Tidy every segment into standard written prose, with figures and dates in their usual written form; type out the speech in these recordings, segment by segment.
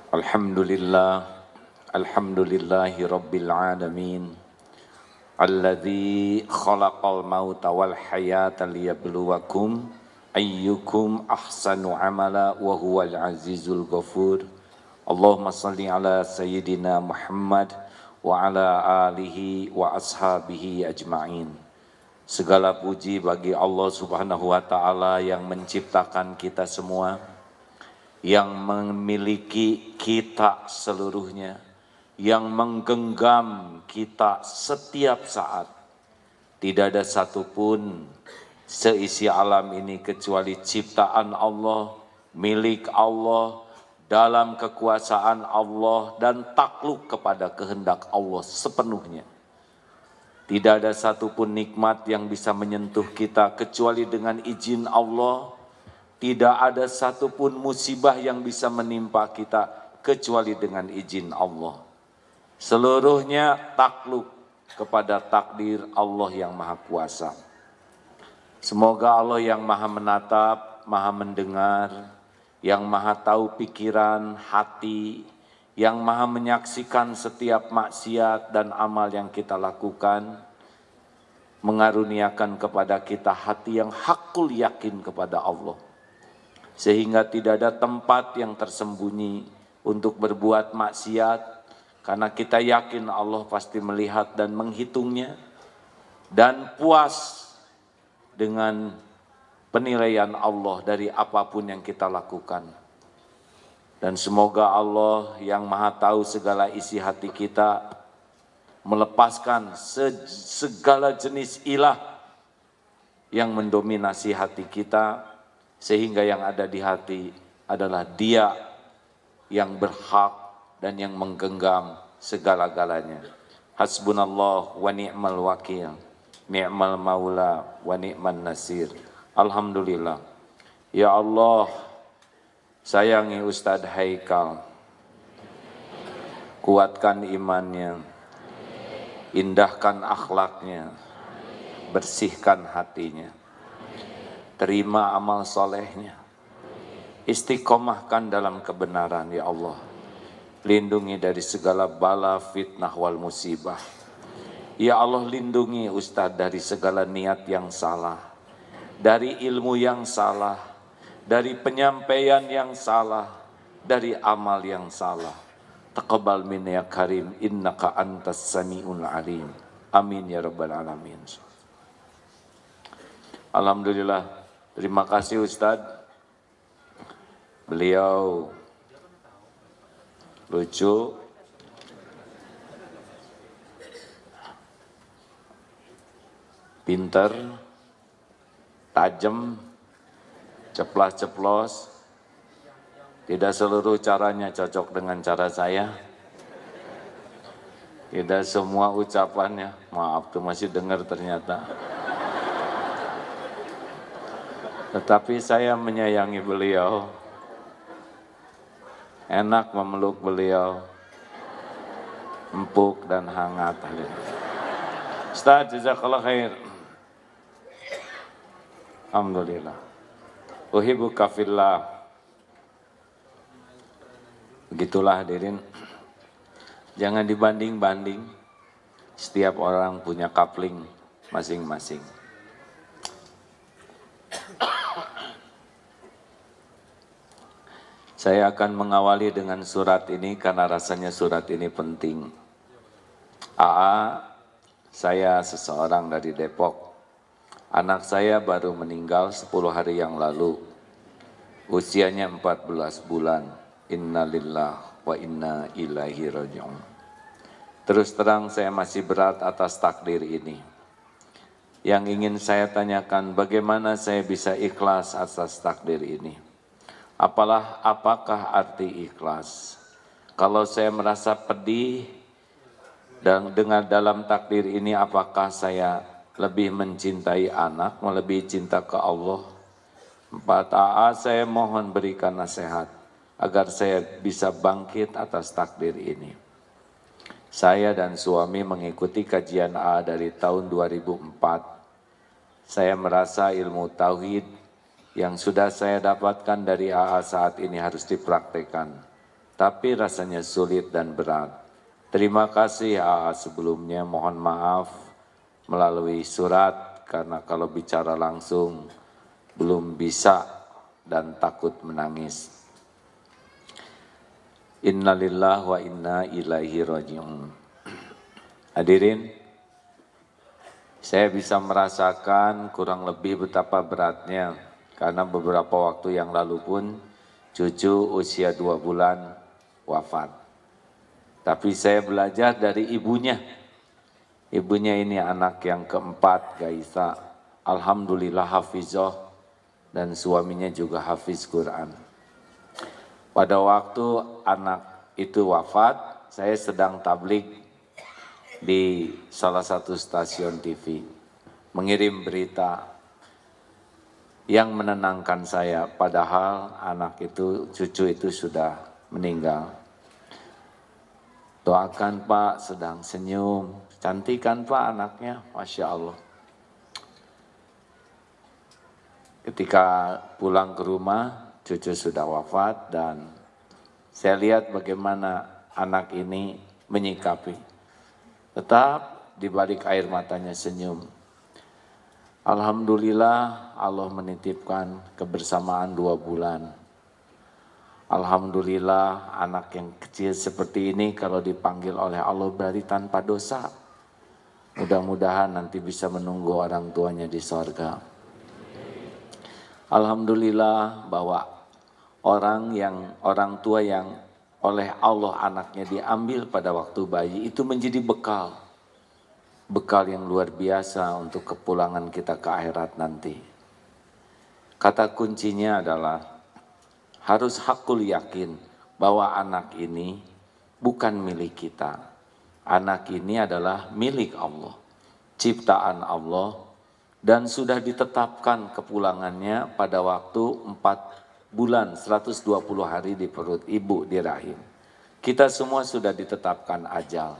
Alhamdulillah, alhamdulillahi rabbil alamin. Alladzi khalaqal mauta wal hayata liyabluwakum ayyukum ahsanu amala wa huwal azizul ghafur. Allahumma salli ala sayyidina Muhammad wa ala alihi wa ashabihi ajma'in. Segala puji bagi Allah Subhanahu wa taala yang menciptakan kita semua, yang memiliki kita seluruhnya, yang menggenggam kita setiap saat. Tidak ada satupun seisi alam ini kecuali ciptaan Allah, milik Allah, dalam kekuasaan Allah dan takluk kepada kehendak Allah sepenuhnya. Tidak ada satupun nikmat yang bisa menyentuh kita kecuali dengan izin Allah. Tidak ada satupun musibah yang bisa menimpa kita kecuali dengan izin Allah. Seluruhnya takluk kepada takdir Allah yang Maha Kuasa. Semoga Allah yang Maha menatap, Maha mendengar, yang Maha tahu pikiran, hati, yang Maha menyaksikan setiap maksiat dan amal yang kita lakukan, mengaruniakan kepada kita hati yang hakul yakin kepada Allah. Sehingga tidak ada tempat yang tersembunyi untuk berbuat maksiat, karena kita yakin Allah pasti melihat dan menghitungnya, dan puas dengan penilaian Allah dari apapun yang kita lakukan. Dan semoga Allah yang Maha tahu segala isi hati kita melepaskan segala jenis ilah yang mendominasi hati kita, sehingga yang ada di hati adalah Dia yang berhak dan yang menggenggam segala-galanya. Hasbunallah wa ni'mal wakil, ni'mal maula wa ni'man nasir. Alhamdulillah. Ya Allah, sayangi Ustadz Haikal, kuatkan imannya, indahkan akhlaknya, bersihkan hatinya, terima amal solehnya, istiqomahkan dalam kebenaran ya Allah. Lindungi dari segala bala, fitnah, wal musibah. Ya Allah, lindungi Ustadz dari segala niat yang salah, dari ilmu yang salah, dari penyampaian yang salah, dari amal yang salah. Taqabbal minna ya karim, innaka antas sami'ul alim. Amin ya rabbal alamin. Alhamdulillah, terima kasih Ustadz. Beliau lucu, pinter, tajam, ceplas-ceplos. Tidak seluruh caranya cocok dengan cara saya. Tidak semua ucapannya, maaf tuh masih dengar ternyata. Tetapi saya menyayangi beliau. Enak memeluk beliau, empuk dan hangat. Ustaz, jazakallah khair. Alhamdulillah. Uhibbuka fillah. Begitulah hadirin. Jangan dibanding-banding. Setiap orang punya kapling masing-masing. Saya akan mengawali dengan surat ini karena rasanya surat ini penting. Saya seseorang dari Depok. Anak saya baru meninggal 10 hari yang lalu. Usianya 14 bulan. Innalillah wa inna ilaihi raji'un. Terus terang saya masih berat atas takdir ini. Yang ingin saya tanyakan, bagaimana saya bisa ikhlas atas takdir ini? Apakah arti ikhlas? Kalau saya merasa pedih dan dengan dalam takdir ini, apakah saya lebih mencintai anak, melebihi cinta ke Allah? 4A, saya mohon berikan nasihat agar saya bisa bangkit atas takdir ini. Saya dan suami mengikuti kajian A dari tahun 2004. Saya merasa ilmu tauhid yang sudah saya dapatkan dari AA saat ini harus dipraktekkan. tapi rasanya sulit dan berat. Terima kasih sebelumnya, mohon maaf melalui surat karena kalau bicara langsung belum bisa dan takut menangis. Innalillahi wa inna ilaihi raji'un. Hadirin, saya bisa merasakan kurang lebih betapa beratnya karena beberapa waktu yang lalu pun cucu usia 2 bulan wafat. Tapi saya belajar dari ibunya. Ibunya ini anak yang keempat, Gaisa. Alhamdulillah hafizah dan suaminya juga hafiz Quran. Pada waktu anak itu wafat, saya sedang tablik di salah satu stasiun TV, mengirim berita yang menenangkan saya, padahal anak itu, cucu itu sudah meninggal. Doakan Pak, sedang senyum, cantik kan Pak anaknya, Masya Allah. Ketika pulang ke rumah, cucu sudah wafat dan saya lihat bagaimana anak ini menyikapi. Tetap di balik air matanya senyum. Alhamdulillah Allah menitipkan kebersamaan 2 bulan. Alhamdulillah anak yang kecil seperti ini kalau dipanggil oleh Allah berarti tanpa dosa. Mudah-mudahan nanti bisa menunggu orang tuanya di sorga. Alhamdulillah bahwa orang tua yang oleh Allah anaknya diambil pada waktu bayi itu menjadi bekal. Bekal yang luar biasa untuk kepulangan kita ke akhirat nanti. Kata kuncinya adalah harus hakul yakin bahwa anak ini bukan milik kita. Anak ini adalah milik Allah, ciptaan Allah, dan sudah ditetapkan kepulangannya pada waktu 4 bulan 120 hari di perut ibu di rahim. Kita semua sudah ditetapkan ajal.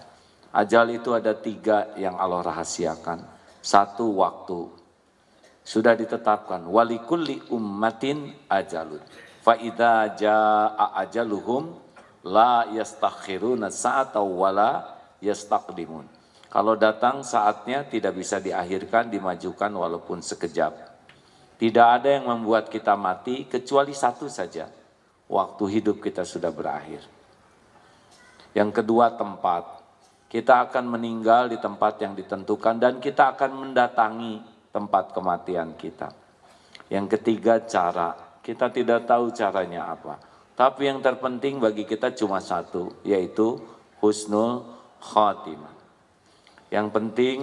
Ajal itu ada 3 yang Allah rahasiakan. 1 waktu. Sudah ditetapkan walikulli ummatin ajalun. Fa idza jaa ajaluhum la yastakhiruna sa'atan wala yastaqdimun. Kalau datang saatnya tidak bisa diakhirkan, dimajukan walaupun sekejap. Tidak ada yang membuat kita mati kecuali 1 saja. Waktu hidup kita sudah berakhir. Yang kedua tempat. Kita akan meninggal di tempat yang ditentukan dan kita akan mendatangi tempat kematian kita. Yang ketiga cara. Kita tidak tahu caranya apa. Tapi yang terpenting bagi kita cuma 1, yaitu husnul khatimah. Yang penting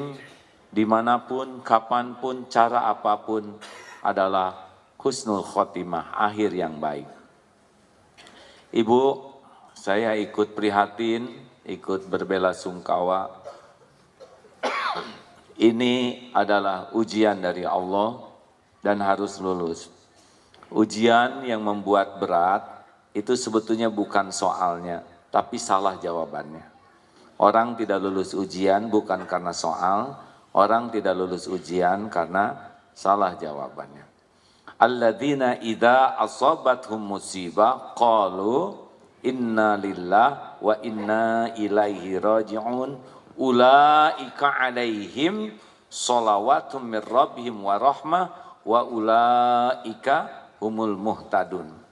dimanapun, kapanpun, cara apapun adalah husnul khotimah, akhir yang baik. Ibu, saya ikut prihatin, ikut berbelasungkawa. Ini adalah ujian dari Allah dan harus lulus. Ujian yang membuat berat itu sebetulnya bukan soalnya, tapi salah jawabannya. Orang tidak lulus ujian bukan karena soal, orang tidak lulus ujian karena salah jawabannya. Alladzina idza asabathum musibah qalu inna lillahi wa inna ilaihi raji'un ulaika alaihim shalawatum mir rabbihim wa rahmah wa ulaika humul muhtadun.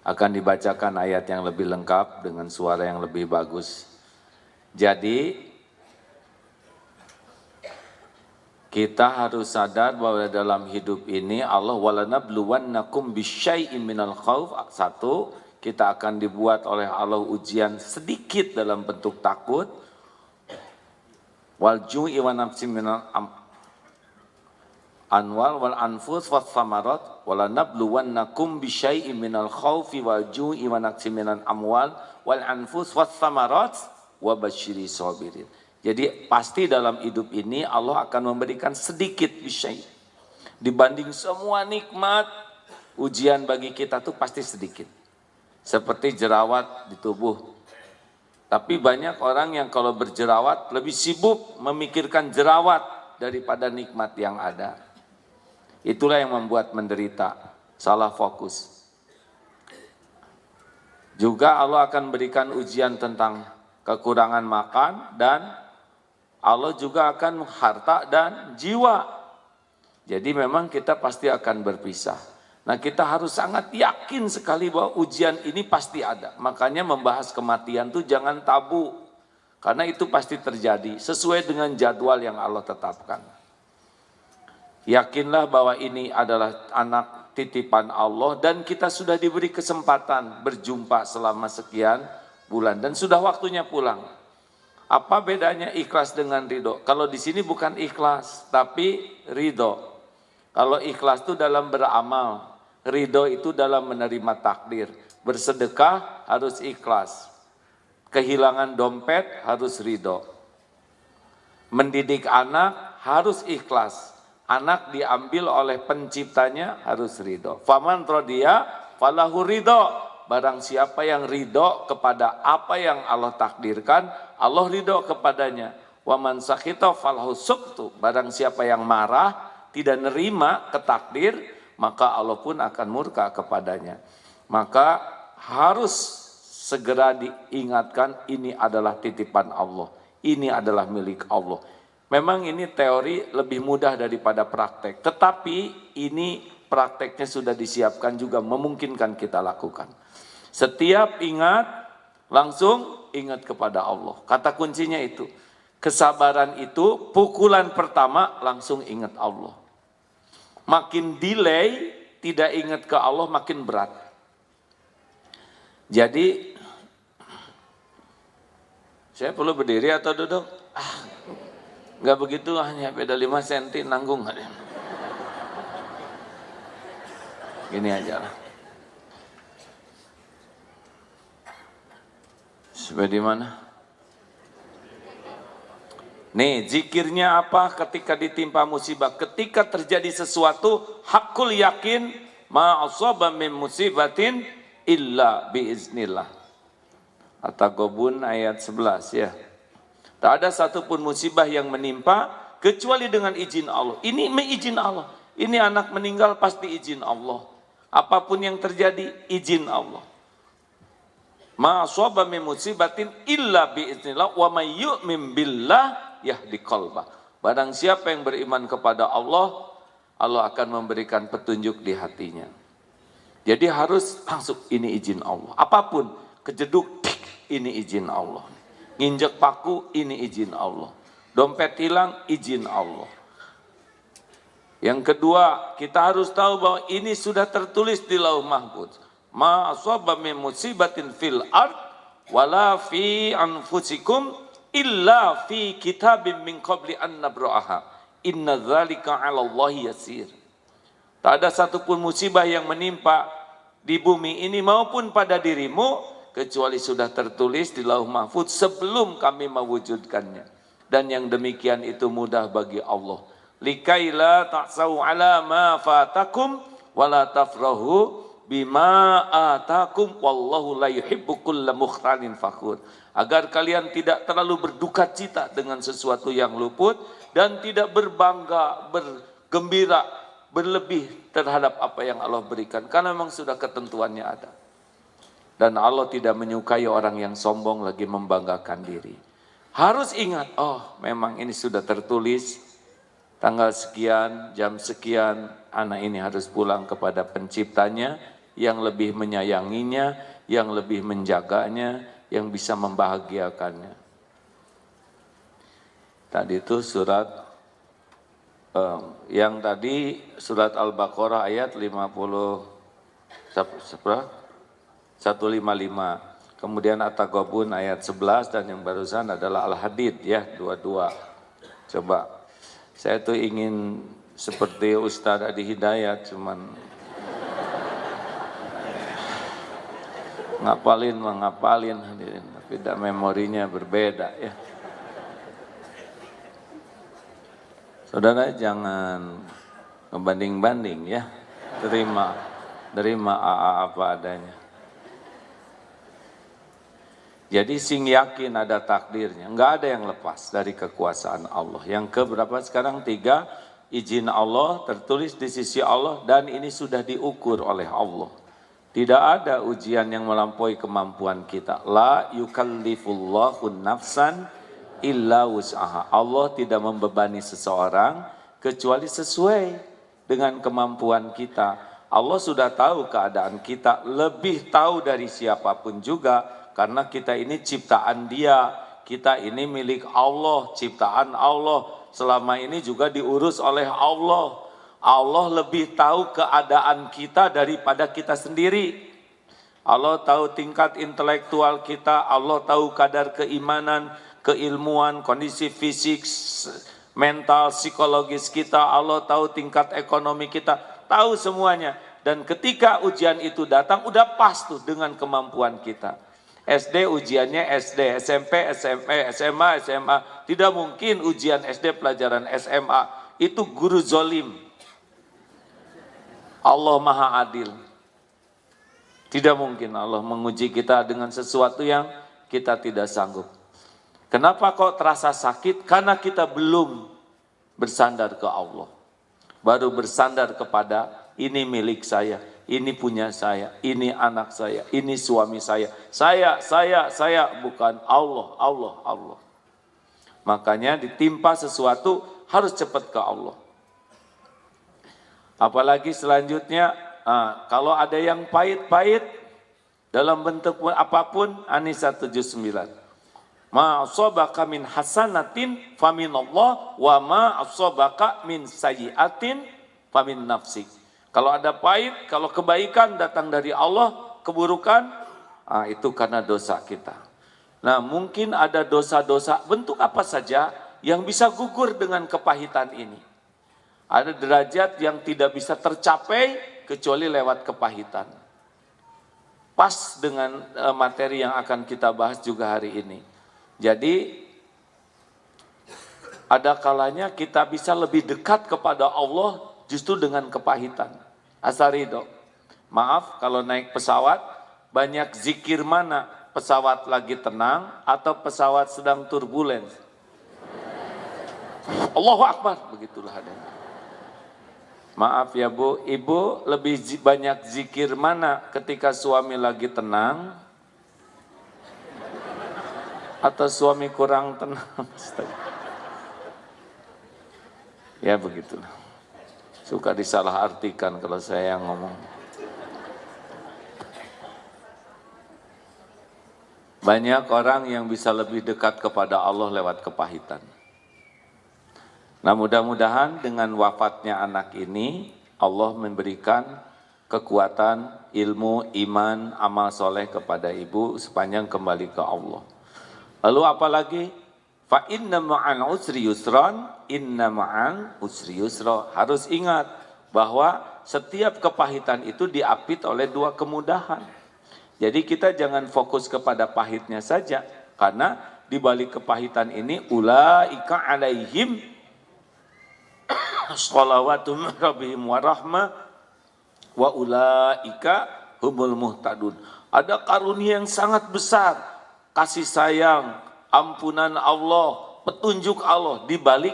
Akan dibacakan ayat yang lebih lengkap dengan suara yang lebih bagus. Jadi kita harus sadar bahwa dalam hidup ini Allah walanabluwannakum bisyai'im minal khauf. 1, kita akan dibuat oleh Allah ujian sedikit dalam bentuk takut. Wal ju'i wa nafsin minal anwal wal anfus was samarat walanabluwannakum bisyai'im minal khaufi wal ju'i wa nafsin minal amwal wal anfus was samarat wa basyiri sabirin. Jadi pasti dalam hidup ini Allah akan memberikan sedikit bisyai. Dibanding semua nikmat, ujian bagi kita tuh pasti sedikit. Seperti jerawat di tubuh. Tapi banyak orang yang kalau berjerawat lebih sibuk memikirkan jerawat daripada nikmat yang ada. Itulah yang membuat menderita, salah fokus. Juga Allah akan berikan ujian tentang kekurangan makan dan Allah juga akan harta dan jiwa. Jadi memang kita pasti akan berpisah. Nah kita harus sangat yakin sekali bahwa ujian ini pasti ada. Makanya membahas kematian itu jangan tabu. Karena itu pasti terjadi sesuai dengan jadwal yang Allah tetapkan. Yakinlah bahwa ini adalah anak titipan Allah dan kita sudah diberi kesempatan berjumpa selama sekian bulan dan sudah waktunya pulang. Apa bedanya ikhlas dengan ridho? Kalau di sini bukan ikhlas, tapi ridho. Kalau ikhlas itu dalam beramal, ridho itu dalam menerima takdir. Bersedekah harus ikhlas. Kehilangan dompet harus ridho. Mendidik anak harus ikhlas. Anak diambil oleh penciptanya harus ridho. Faman rodiya falahu ridho. Barang siapa yang ridho kepada apa yang Allah takdirkan, Allah ridho kepadanya. Waman sakhita falahu suqtu. Barang siapa yang marah, tidak nerima ketakdir, maka Allah pun akan murka kepadanya. Maka harus segera diingatkan ini adalah titipan Allah. Ini adalah milik Allah. Memang ini teori lebih mudah daripada praktek. Tetapi ini prakteknya sudah disiapkan juga memungkinkan kita lakukan. Setiap ingat, langsung ingat kepada Allah. Kata kuncinya itu. Kesabaran itu pukulan pertama langsung ingat Allah. Makin delay tidak ingat ke Allah makin berat. Jadi saya perlu berdiri atau duduk? Enggak begitu, hanya beda 5 cm nanggung. Gini aja lah. Sampai di mana? Nih, zikirnya apa ketika ditimpa musibah? Ketika terjadi sesuatu, hakul yakin ma asaba min musibatin illa biiznillah. At-Taghabun ayat 11 ya. Tak ada satupun musibah yang menimpa kecuali dengan izin Allah. Ini izin Allah. Ini anak meninggal pasti izin Allah. Apapun yang terjadi izin Allah. Ma asaba min musibatin illa biiznillah wa may yu'min billah yahdi qalbah. Barang siapa yang beriman kepada Allah, Allah akan memberikan petunjuk di hatinya. Jadi harus langsung ini izin Allah. Apapun kejeduk ini izin Allah. Nginjek paku ini izin Allah. Dompet hilang izin Allah. Yang kedua, kita harus tahu bahwa ini sudah tertulis di Lauh Mahfuz. Ma asaba min musibatin fil ard wala fi anfusikum illa fi kitabim min qabli an nabra'aha. Inna dzalika 'ala Allahi yasir. Tak ada satupun musibah yang menimpa di bumi ini maupun pada dirimu kecuali sudah tertulis di Lauh Mahfuz sebelum kami mewujudkannya. Dan yang demikian itu mudah bagi Allah. Likaila ta'sau ala ma fatakum wala tafrahu bima atakum wallahu la yuhibbu kulla mukhtalin fakhur. Agar kalian tidak terlalu berduka cita dengan sesuatu yang luput dan tidak berbangga, bergembira, berlebih terhadap apa yang Allah berikan. Karena memang sudah ketentuannya ada. Dan Allah tidak menyukai orang yang sombong lagi membanggakan diri. Harus ingat, oh memang ini sudah tertulis, tanggal sekian, jam sekian, anak ini harus pulang kepada penciptanya, yang lebih menyayanginya, yang lebih menjaganya, yang bisa membahagiakannya. Tadi itu surat, yang tadi surat Al-Baqarah ayat 155. Kemudian At-Taghabun ayat 11 dan yang barusan adalah Al-Hadid ya, 22. Coba, saya tuh ingin seperti Ustaz Adi Hidayat, cuman ngapalin, tapi memorinya berbeda ya. Saudara jangan ngebanding-banding ya, terima apa adanya. Jadi sing yakin ada takdirnya, enggak ada yang lepas dari kekuasaan Allah. Yang keberapa sekarang? 3, izin Allah, tertulis di sisi Allah, dan ini sudah diukur oleh Allah. Tidak ada ujian yang melampaui kemampuan kita. La yukallifullahu nafsan illa wus'aha. Allah tidak membebani seseorang kecuali sesuai dengan kemampuan kita. Allah sudah tahu keadaan kita, lebih tahu dari siapapun juga, karena kita ini ciptaan Dia, kita ini milik Allah, ciptaan Allah, selama ini juga diurus oleh Allah. Allah lebih tahu keadaan kita daripada kita sendiri. Allah tahu tingkat intelektual kita, Allah tahu kadar keimanan, keilmuan, kondisi fisik, mental, psikologis kita, Allah tahu tingkat ekonomi kita, tahu semuanya. Dan ketika ujian itu datang, udah pas tuh dengan kemampuan kita. SD ujiannya SD, SMP, SMA. Tidak mungkin ujian SD pelajaran SMA. Itu guru zolim. Allah Maha Adil. Tidak mungkin Allah menguji kita dengan sesuatu yang kita tidak sanggup. Kenapa kok terasa sakit? Karena kita belum bersandar ke Allah. Baru bersandar kepada ini milik saya, ini punya saya, ini anak saya, ini suami saya. Saya, bukan Allah. Makanya ditimpa sesuatu harus cepat ke Allah. Apalagi selanjutnya, kalau ada yang pahit-pahit dalam bentuk apapun, An-Nisa 79. Ma asabaka min hasanatin faminallah wa ma asabaka min sayyi'atin famin nafsik. Kalau ada pahit, kalau kebaikan datang dari Allah, keburukan, itu karena dosa kita. Nah, mungkin ada dosa-dosa bentuk apa saja yang bisa gugur dengan kepahitan ini. Ada derajat yang tidak bisa tercapai kecuali lewat kepahitan. Pas dengan materi yang akan kita bahas juga hari ini. Jadi ada kalanya kita bisa lebih dekat kepada Allah justru dengan kepahitan. Asarido, maaf kalau naik pesawat banyak zikir mana? Pesawat lagi tenang atau pesawat sedang turbulens? Allahu Akbar, begitulah adanya. Maaf ya Bu, Ibu lebih banyak zikir mana ketika suami lagi tenang atau suami kurang tenang? Ya begitulah. Suka disalahartikan kalau saya yang ngomong. Banyak orang yang bisa lebih dekat kepada Allah lewat kepahitan. Nah, mudah-mudahan dengan wafatnya anak ini, Allah memberikan kekuatan, ilmu, iman, amal soleh kepada ibu sepanjang kembali ke Allah. Lalu apalagi? Fa inna ma'al usri yusran, inna ma'al usri yusra. Harus ingat bahwa setiap kepahitan itu diapit oleh dua kemudahan. Jadi kita jangan fokus kepada pahitnya saja, karena di balik kepahitan ini ulaika alaihim shalawatum rabbihim wa rahmah wa ulaika humul muhtadun. Ada karunia yang sangat besar, kasih sayang, ampunan Allah, petunjuk Allah di balik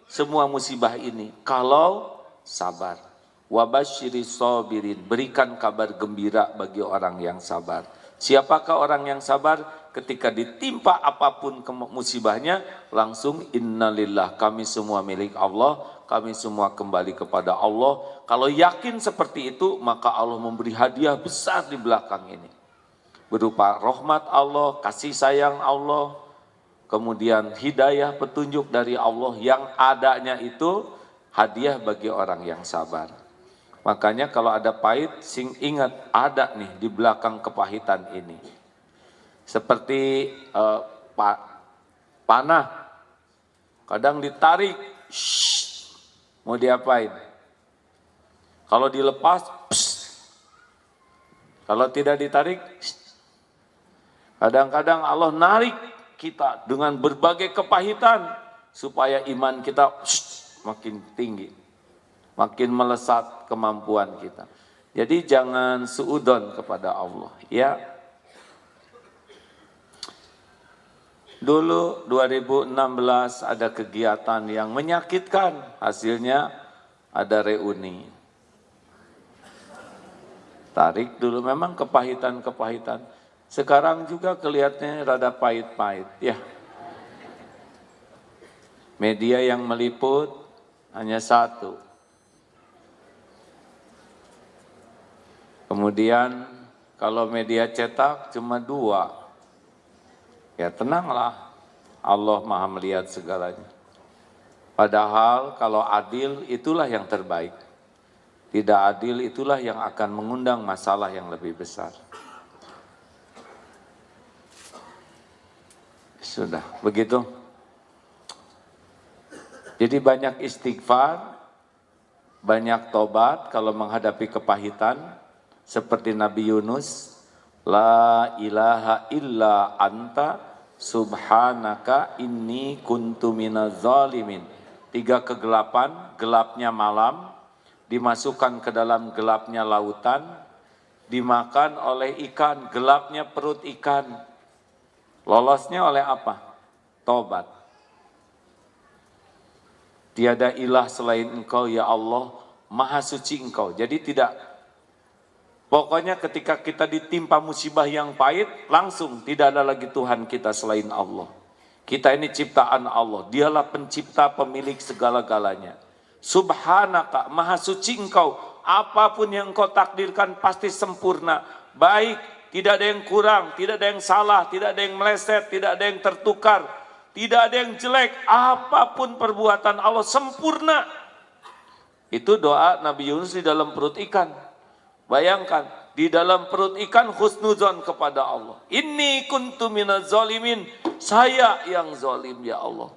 semua musibah ini. Kalau sabar. Wabasyiris sabirin, berikan kabar gembira bagi orang yang sabar. Siapakah orang yang sabar? Ketika ditimpa apapun musibahnya, langsung innalillah, kami semua milik Allah, kami semua kembali kepada Allah. Kalau yakin seperti itu, maka Allah memberi hadiah besar di belakang ini. Berupa rahmat Allah, kasih sayang Allah, kemudian hidayah petunjuk dari Allah, yang adanya itu hadiah bagi orang yang sabar. Makanya kalau ada pahit, ingat ada nih di belakang kepahitan ini. Seperti panah, kadang ditarik, mau diapain? Kalau dilepas, kalau tidak ditarik, kadang-kadang Allah narik kita dengan berbagai kepahitan supaya iman kita makin tinggi, makin melesat kemampuan kita. Jadi jangan suudon kepada Allah, ya. Dulu 2016 ada kegiatan yang menyakitkan, hasilnya ada reuni. Tarik dulu memang kepahitan-kepahitan. Sekarang juga kelihatannya rada pahit-pahit ya. Media yang meliput hanya satu. Kemudian kalau media cetak cuma dua. Ya tenanglah, Allah Maha melihat segalanya. Padahal kalau adil itulah yang terbaik. Tidak adil itulah yang akan mengundang masalah yang lebih besar. Sudah, begitu. Jadi banyak istighfar, banyak tobat kalau menghadapi kepahitan. Seperti Nabi Yunus, La ilaha illa anta subhanaka inni kuntu minaz zalimin. 3 kegelapan, gelapnya malam, dimasukkan ke dalam gelapnya lautan, dimakan oleh ikan, gelapnya perut ikan. Lolosnya oleh apa? Tobat. Tiada ilah selain Engkau ya Allah, Maha suci Engkau. Jadi pokoknya ketika kita ditimpa musibah yang pahit, langsung tidak ada lagi Tuhan kita selain Allah. Kita ini ciptaan Allah, Dialah pencipta pemilik segala-galanya. Subhanaka, Maha suci Engkau, apapun yang Engkau takdirkan pasti sempurna, baik, tidak ada yang kurang, tidak ada yang salah, tidak ada yang meleset, tidak ada yang tertukar, tidak ada yang jelek, apapun perbuatan Allah sempurna. Itu doa Nabi Yunus di dalam perut ikan. Bayangkan, di dalam perut ikan husnuzon kepada Allah. Inni kuntu minaz zalimin, saya yang zalim ya Allah.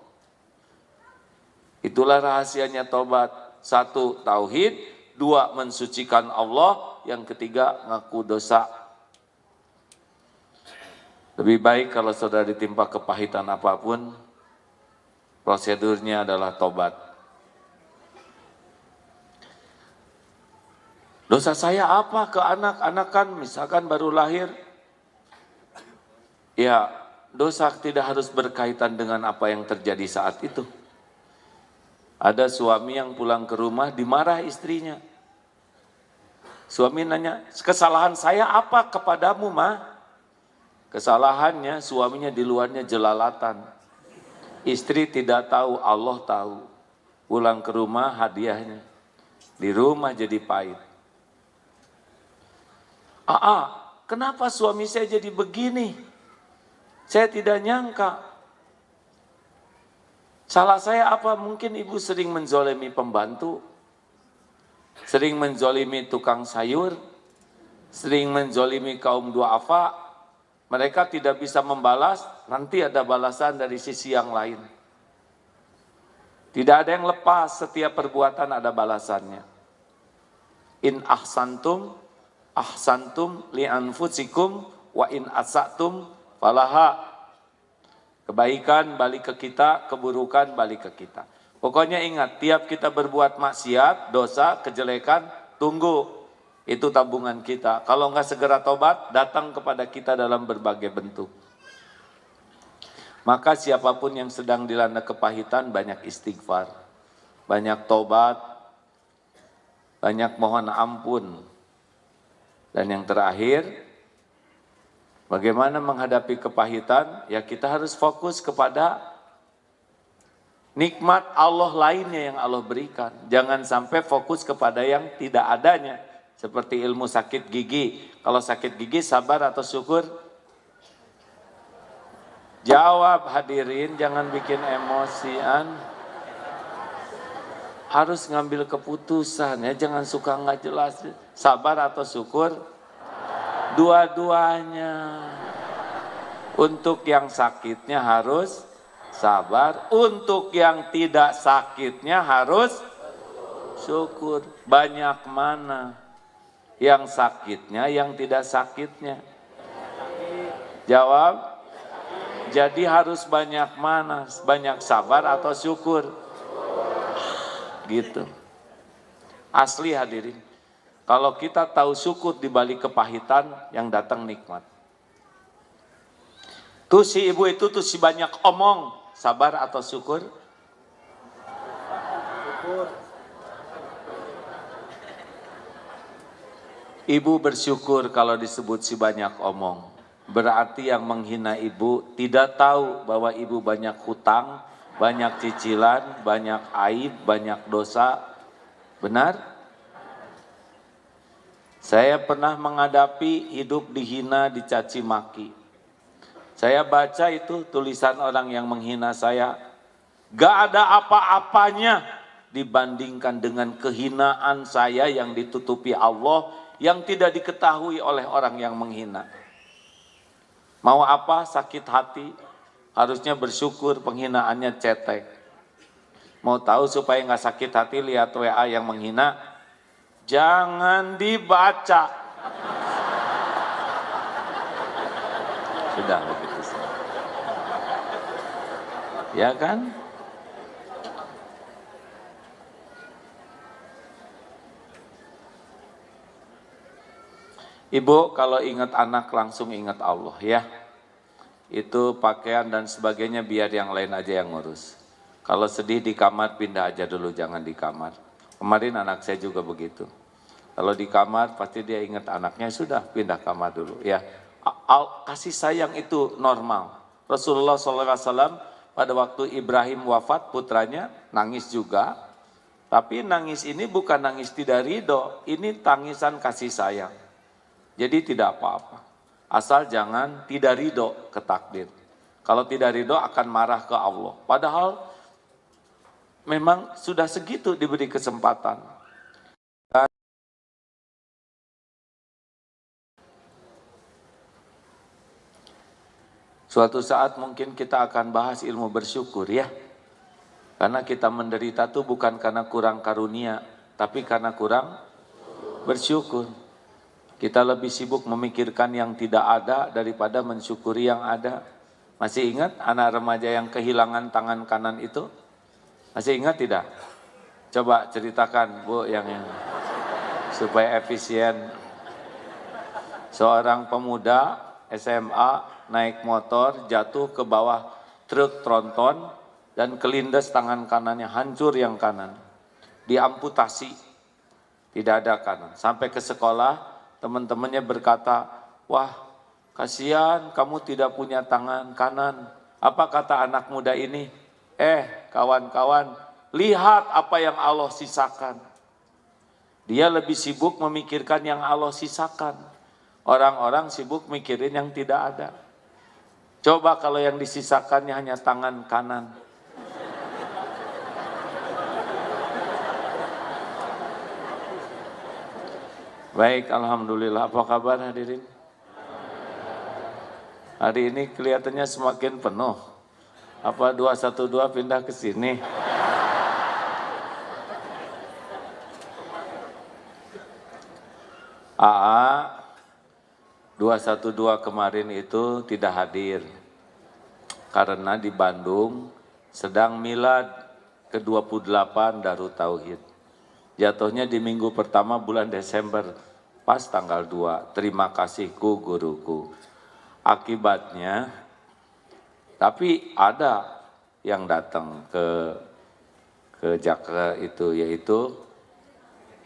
Itulah rahasianya taubat. 1, tauhid. 2, mensucikan Allah. Yang ketiga, ngaku dosa. Lebih baik kalau saudara ditimpa kepahitan apapun, prosedurnya adalah taubat. Dosa saya apa ke anak-anak kan misalkan baru lahir? Ya, dosa tidak harus berkaitan dengan apa yang terjadi saat itu. Ada suami yang pulang ke rumah dimarah istrinya. Suami nanya, kesalahan saya apa kepadamu, Ma? Kesalahannya suaminya di luarnya jelalatan. Istri tidak tahu, Allah tahu. Pulang ke rumah hadiahnya. Di rumah jadi pahit. Kenapa suami saya jadi begini? Saya tidak nyangka. Salah saya apa? Mungkin ibu sering menzolimi pembantu, sering menzolimi tukang sayur, sering menzolimi kaum duafa. Mereka tidak bisa membalas, nanti ada balasan dari sisi yang lain. Tidak ada yang lepas, setiap perbuatan ada balasannya. In ahsantum li anfusikum wa in asatum falaha. Kebaikan balik ke kita, keburukan balik ke kita. Pokoknya ingat, tiap kita berbuat maksiat, dosa, kejelekan, tunggu. Itu tabungan kita. Kalau enggak segera tobat, datang kepada kita dalam berbagai bentuk. Maka siapapun yang sedang dilanda kepahitan, banyak istighfar, banyak tobat, banyak mohon ampun. Dan yang terakhir, bagaimana menghadapi kepahitan? Ya kita harus fokus kepada nikmat Allah lainnya yang Allah berikan. Jangan sampai fokus kepada yang tidak adanya. Seperti ilmu sakit gigi. Kalau sakit gigi sabar atau syukur? Jawab hadirin, jangan bikin emosian. Harus ngambil keputusan ya, jangan suka nggak jelas. Sabar atau syukur? Dua-duanya. Untuk yang sakitnya harus sabar, untuk yang tidak sakitnya harus syukur. Banyak mana? Yang sakitnya, yang tidak sakitnya? Jawab. Jadi harus banyak mana? Banyak sabar atau syukur? Gitu. Asli hadirin. Kalau kita tahu syukur di balik kepahitan, yang datang nikmat. Tuh si ibu itu tuh si banyak omong, sabar atau syukur? Ibu bersyukur kalau disebut si banyak omong. Berarti yang menghina ibu tidak tahu bahwa ibu banyak hutang, banyak cicilan, banyak aib, banyak dosa. Benar? Saya pernah menghadapi hidup dihina, dicaci maki. Saya baca itu tulisan orang yang menghina saya. Gak ada apa-apanya dibandingkan dengan kehinaan saya yang ditutupi Allah, yang tidak diketahui oleh orang yang menghina. Mau apa? Sakit hati. Harusnya bersyukur penghinaannya cetek. Mau tahu supaya nggak sakit hati, lihat WA yang menghina, jangan dibaca. Sudah begitu. Ya kan? Ibu kalau ingat anak langsung ingat Allah ya. Itu pakaian dan sebagainya biar yang lain aja yang ngurus. Kalau sedih di kamar pindah aja dulu, jangan di kamar. Kemarin anak saya juga begitu. Kalau di kamar pasti dia ingat anaknya, sudah pindah kamar dulu ya. Kasih sayang itu normal. Rasulullah SAW pada waktu Ibrahim wafat putranya nangis juga. Tapi nangis ini bukan nangis tidak ridho, ini tangisan kasih sayang. Jadi tidak apa-apa, asal jangan tidak ridho ke takdir. Kalau tidak ridho akan marah ke Allah. Padahal memang sudah segitu diberi kesempatan. Suatu saat mungkin kita akan bahas ilmu bersyukur ya. Karena kita menderita itu bukan karena kurang karunia, tapi karena kurang bersyukur. Kita lebih sibuk memikirkan yang tidak ada daripada mensyukuri yang ada. Masih ingat anak remaja yang kehilangan tangan kanan itu? Masih ingat tidak? Coba ceritakan Bu yang supaya efisien. Seorang pemuda SMA naik motor jatuh ke bawah truk tronton dan kelindes tangan kanannya, hancur yang kanan. Diamputasi, tidak ada kanan. Sampai ke sekolah, teman-temannya berkata, wah kasihan kamu tidak punya tangan kanan. Apa kata anak muda ini? Kawan-kawan, lihat apa yang Allah sisakan. Dia lebih sibuk memikirkan yang Allah sisakan. Orang-orang sibuk mikirin yang tidak ada. Coba kalau yang disisakannya hanya tangan kanan. Baik, alhamdulillah. Apa kabar hadirin? Hari ini kelihatannya semakin penuh. Apa 212 pindah ke sini? AA 212 kemarin itu tidak hadir. Karena di Bandung sedang milad ke-28 Darut Tauhid. Jatuhnya di minggu pertama bulan Desember, pas tanggal 2. Terima kasihku guruku. Akibatnya, tapi ada yang datang ke Jakarta itu, yaitu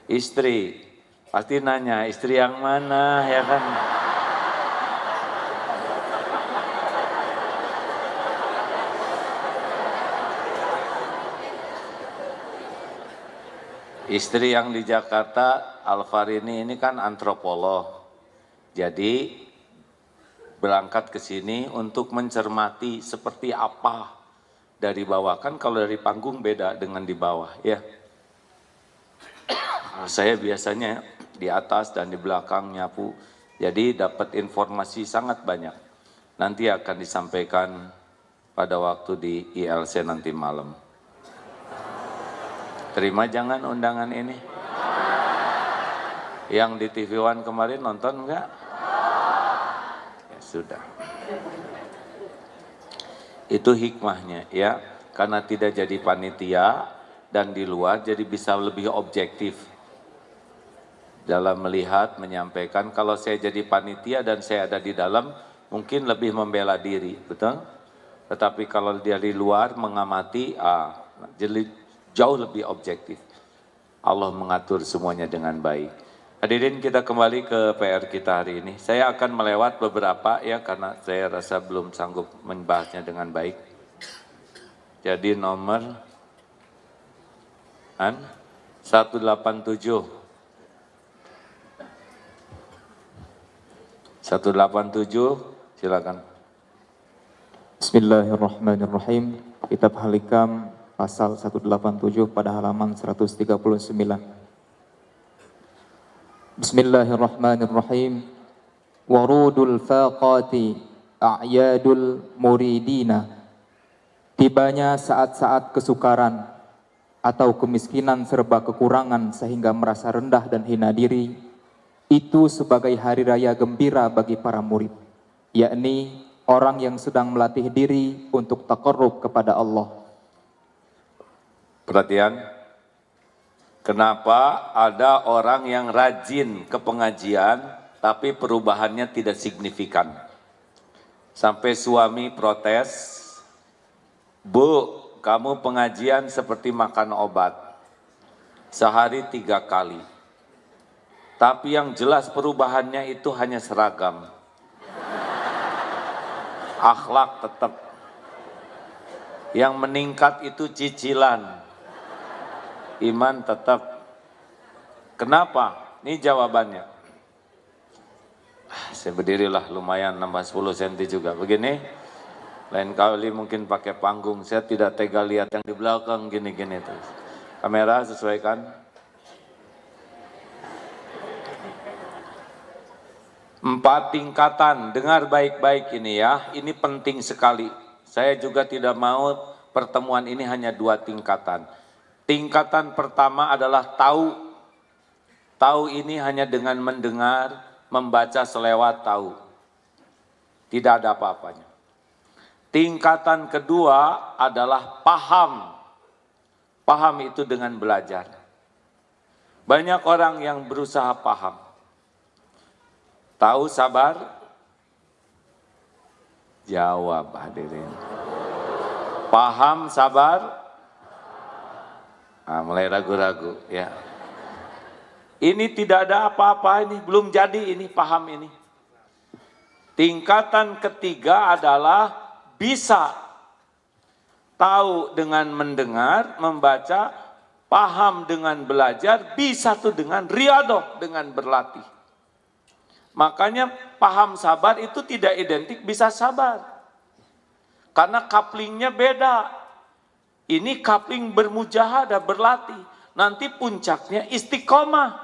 istri. Pasti nanya, istri yang mana ya kan? Istri yang di Jakarta, Alvarini ini kan antropolog. Jadi berangkat ke sini untuk mencermati seperti apa dari bawah. Kan kalau dari panggung beda dengan di bawah ya. Saya biasanya di atas dan di belakang nyapu. Jadi dapat informasi sangat banyak. Nanti akan disampaikan pada waktu di ILC nanti malam. Terima jangan undangan ini. Yang di TV One kemarin nonton enggak? Ya sudah. Itu hikmahnya ya. Karena tidak jadi panitia dan di luar jadi bisa lebih objektif dalam melihat, menyampaikan. Kalau saya jadi panitia dan saya ada di dalam, mungkin lebih membela diri, betul? Tetapi kalau dia di luar mengamati, jadi jauh lebih objektif. Allah mengatur semuanya dengan baik. Hadirin, kita kembali ke PR kita hari ini. Saya akan melewat beberapa ya, karena saya rasa belum sanggup membahasnya dengan baik. Jadi nomor 187. 187, silakan. Bismillahirrahmanirrahim. Kitab Al-Hikam pasal 187 pada halaman 139. Bismillahirrahmanirrahim. Warudul faqati a'yadul muridina. Tibanya saat-saat kesukaran atau kemiskinan serba kekurangan sehingga merasa rendah dan hina diri, itu sebagai hari raya gembira bagi para murid, yakni orang yang sedang melatih diri untuk taqarrub kepada Allah. Perhatian, kenapa ada orang yang rajin ke pengajian tapi perubahannya tidak signifikan? Sampai suami protes, "Bu, kamu pengajian seperti makan obat, sehari 3 kali. Tapi yang jelas perubahannya itu hanya seragam. Akhlak tetap. Yang meningkat itu cicilan. Iman tetap." Kenapa? Ini jawabannya. Saya berdirilah lumayan nambah 10 cm juga. Begini. Lain kali mungkin pakai panggung, saya tidak tega lihat yang di belakang gini-gini terus. Kamera sesuaikan. 4 tingkatan, dengar baik-baik ini ya, ini penting sekali. Saya juga tidak mau pertemuan ini hanya 2 tingkatan. Tingkatan pertama adalah tahu. Tahu ini hanya dengan mendengar, membaca selewat tahu. Tidak ada apa-apanya. Tingkatan kedua adalah paham. Paham itu dengan belajar. Banyak orang yang berusaha paham. Tahu, sabar? Jawab hadirin. Paham, sabar? Mulai ragu-ragu ya. Ini tidak ada apa-apa, ini belum jadi, ini paham ini. Tingkatan ketiga adalah bisa tahu dengan mendengar, membaca, paham dengan belajar, bisa tuh dengan riadoh, dengan berlatih. Makanya paham sabar itu tidak identik bisa sabar. Karena couplingnya beda. Ini coupling bermujahadah, berlatih. Nanti puncaknya istiqomah.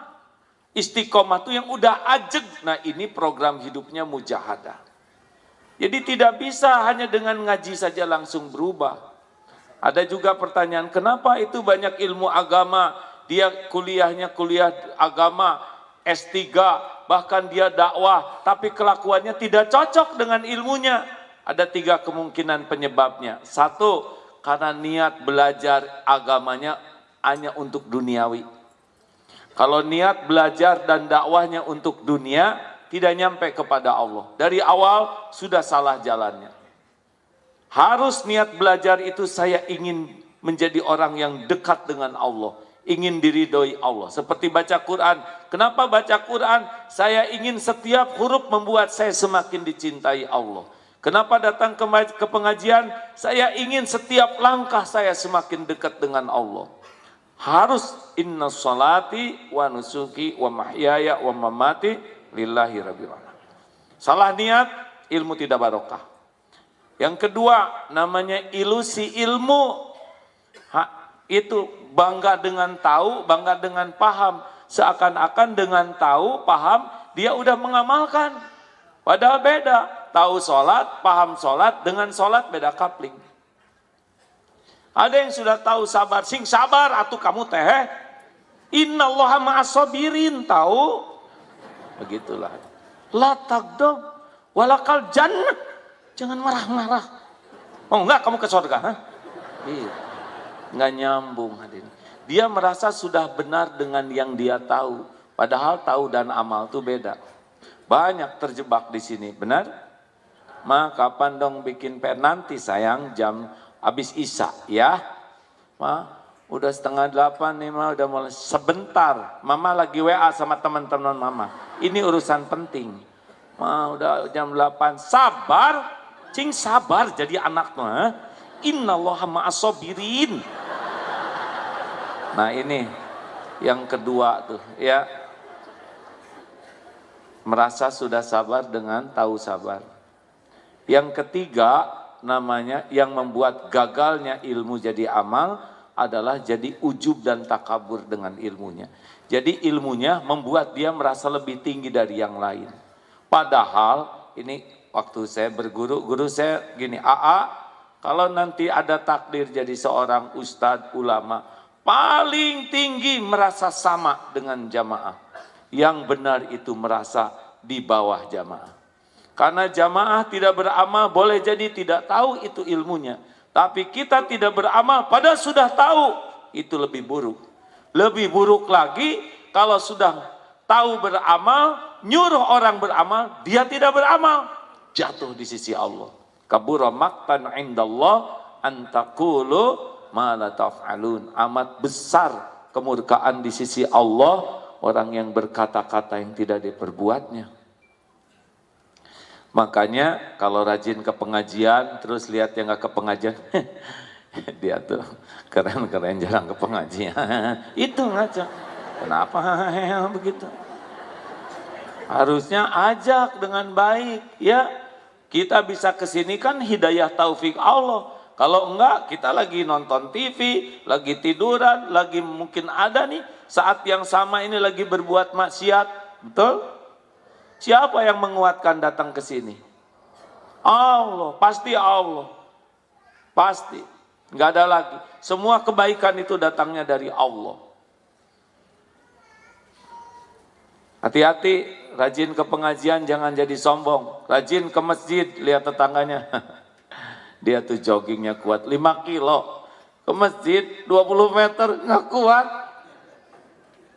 Istiqomah itu yang udah ajeg. Nah ini program hidupnya mujahadah. Jadi tidak bisa hanya dengan ngaji saja langsung berubah. Ada juga pertanyaan, kenapa itu banyak ilmu agama, dia kuliahnya kuliah agama, S3, bahkan dia dakwah, tapi kelakuannya tidak cocok dengan ilmunya. Ada 3 kemungkinan penyebabnya. 1, karena niat belajar agamanya hanya untuk duniawi. Kalau niat belajar dan dakwahnya untuk dunia, tidak nyampe kepada Allah. Dari awal sudah salah jalannya. Harus niat belajar itu saya ingin menjadi orang yang dekat dengan Allah. Ingin diridhoi Allah. Seperti baca Quran. Kenapa baca Quran? Saya ingin setiap huruf membuat saya semakin dicintai Allah. Kenapa datang ke pengajian? Saya ingin setiap langkah saya semakin dekat dengan Allah. Harus inna sholati wa nusuki wa mahyaya wa mamati lillahi rabbil alamin. Salah niat, ilmu tidak barokah. Yang kedua, namanya ilusi ilmu. Itu bangga dengan tahu, bangga dengan paham. Seakan-akan dengan tahu, paham, dia udah mengamalkan. Padahal beda. Tahu sholat, paham sholat, dengan sholat beda coupling. Ada yang sudah tahu sabar, sing sabar atuh kamu teh. Innallaha ma'as sabirin, tahu? Begitulah. La tagdob walakal jannah. Jangan marah-marah. Oh enggak, kamu ke surga. Iya. Enggak nyambung hadirin. Dia merasa sudah benar dengan yang dia tahu. Padahal tahu dan amal itu beda. Banyak terjebak di sini, benar? Ma, kapan dong bikin PR? Nanti sayang, jam habis Isya ya. Ma, udah 7:30 nih, Ma, udah mulai. Sebentar, Mama lagi WA sama teman-teman Mama. Ini urusan penting. Ma, udah jam 8. Sabar, cing sabar jadi anak mah. Innallaha ma'as-sabirin. Nah, ini yang kedua tuh ya. Merasa sudah sabar dengan tahu sabar. Yang ketiga namanya yang membuat gagalnya ilmu jadi amal adalah jadi ujub dan takabur dengan ilmunya. Jadi ilmunya membuat dia merasa lebih tinggi dari yang lain. Padahal ini waktu saya berguru, guru saya gini, kalau nanti ada takdir jadi seorang ustadz ulama, paling tinggi merasa sama dengan jamaah. Yang benar itu merasa di bawah jamaah. Karena jamaah tidak beramal, boleh jadi tidak tahu itu ilmunya. Tapi kita tidak beramal, padahal sudah tahu, itu lebih buruk. Lebih buruk lagi, kalau sudah tahu beramal, nyuruh orang beramal, dia tidak beramal. Jatuh di sisi Allah. Kabura maqtan indallah antakulu ma la taf'alun. Amat besar kemurkaan di sisi Allah, orang yang berkata-kata yang tidak diperbuatnya. Makanya kalau rajin ke pengajian, terus lihat yang gak ke pengajian, dia tuh keren-keren jarang ke pengajian. Itu ngaca. Kenapa begitu? Harusnya ajak dengan baik, ya. Kita bisa kesini kan hidayah taufik Allah. Kalau enggak, kita lagi nonton TV, lagi tiduran, lagi mungkin ada nih saat yang sama ini lagi berbuat maksiat, betul? Siapa yang menguatkan datang ke sini? Allah, pasti Allah. Pasti. Enggak ada lagi. Semua kebaikan itu datangnya dari Allah. Hati-hati, rajin ke pengajian jangan jadi sombong. Rajin ke masjid, lihat tetangganya. Dia tuh joggingnya kuat 5 kilo. Ke masjid 20 meter nggak kuat.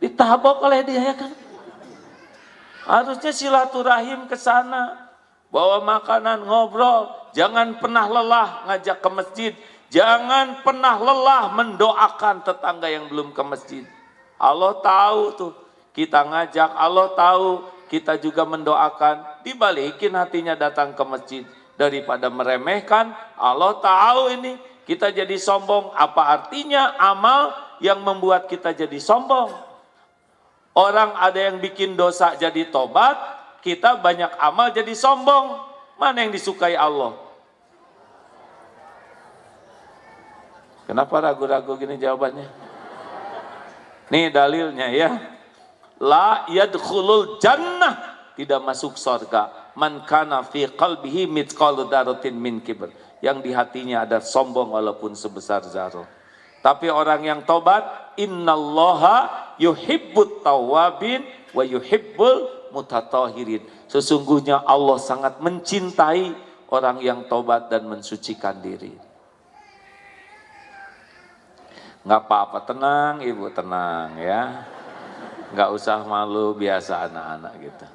Ditabok oleh dia ya kan. Harusnya silaturahim ke sana. Bawa makanan, ngobrol. Jangan pernah lelah ngajak ke masjid. Jangan pernah lelah mendoakan tetangga yang belum ke masjid. Allah tahu tuh. Kita ngajak, Allah tahu. Kita juga mendoakan. Dibalikin hatinya datang ke masjid. Daripada meremehkan, Allah tahu ini. Kita jadi sombong. Apa artinya amal yang membuat kita jadi sombong? Orang ada yang bikin dosa jadi tobat, kita banyak amal jadi sombong. Mana yang disukai Allah? Kenapa ragu-ragu gini jawabannya? Nih dalilnya ya. La yadkhulul jannah, tidak masuk surga. Man kana fi qalbihi mithqalu dzarratin min kibr. Yang di hatinya ada sombong walaupun sebesar zarah. Tapi orang yang tobat, innallaha yuhibbut tawabin wa yuhibbul mutatahirin. Sesungguhnya Allah sangat mencintai orang yang tobat dan mensucikan diri. Nggak apa-apa, tenang ibu, tenang ya. Nggak usah malu, biasa anak-anak gitu.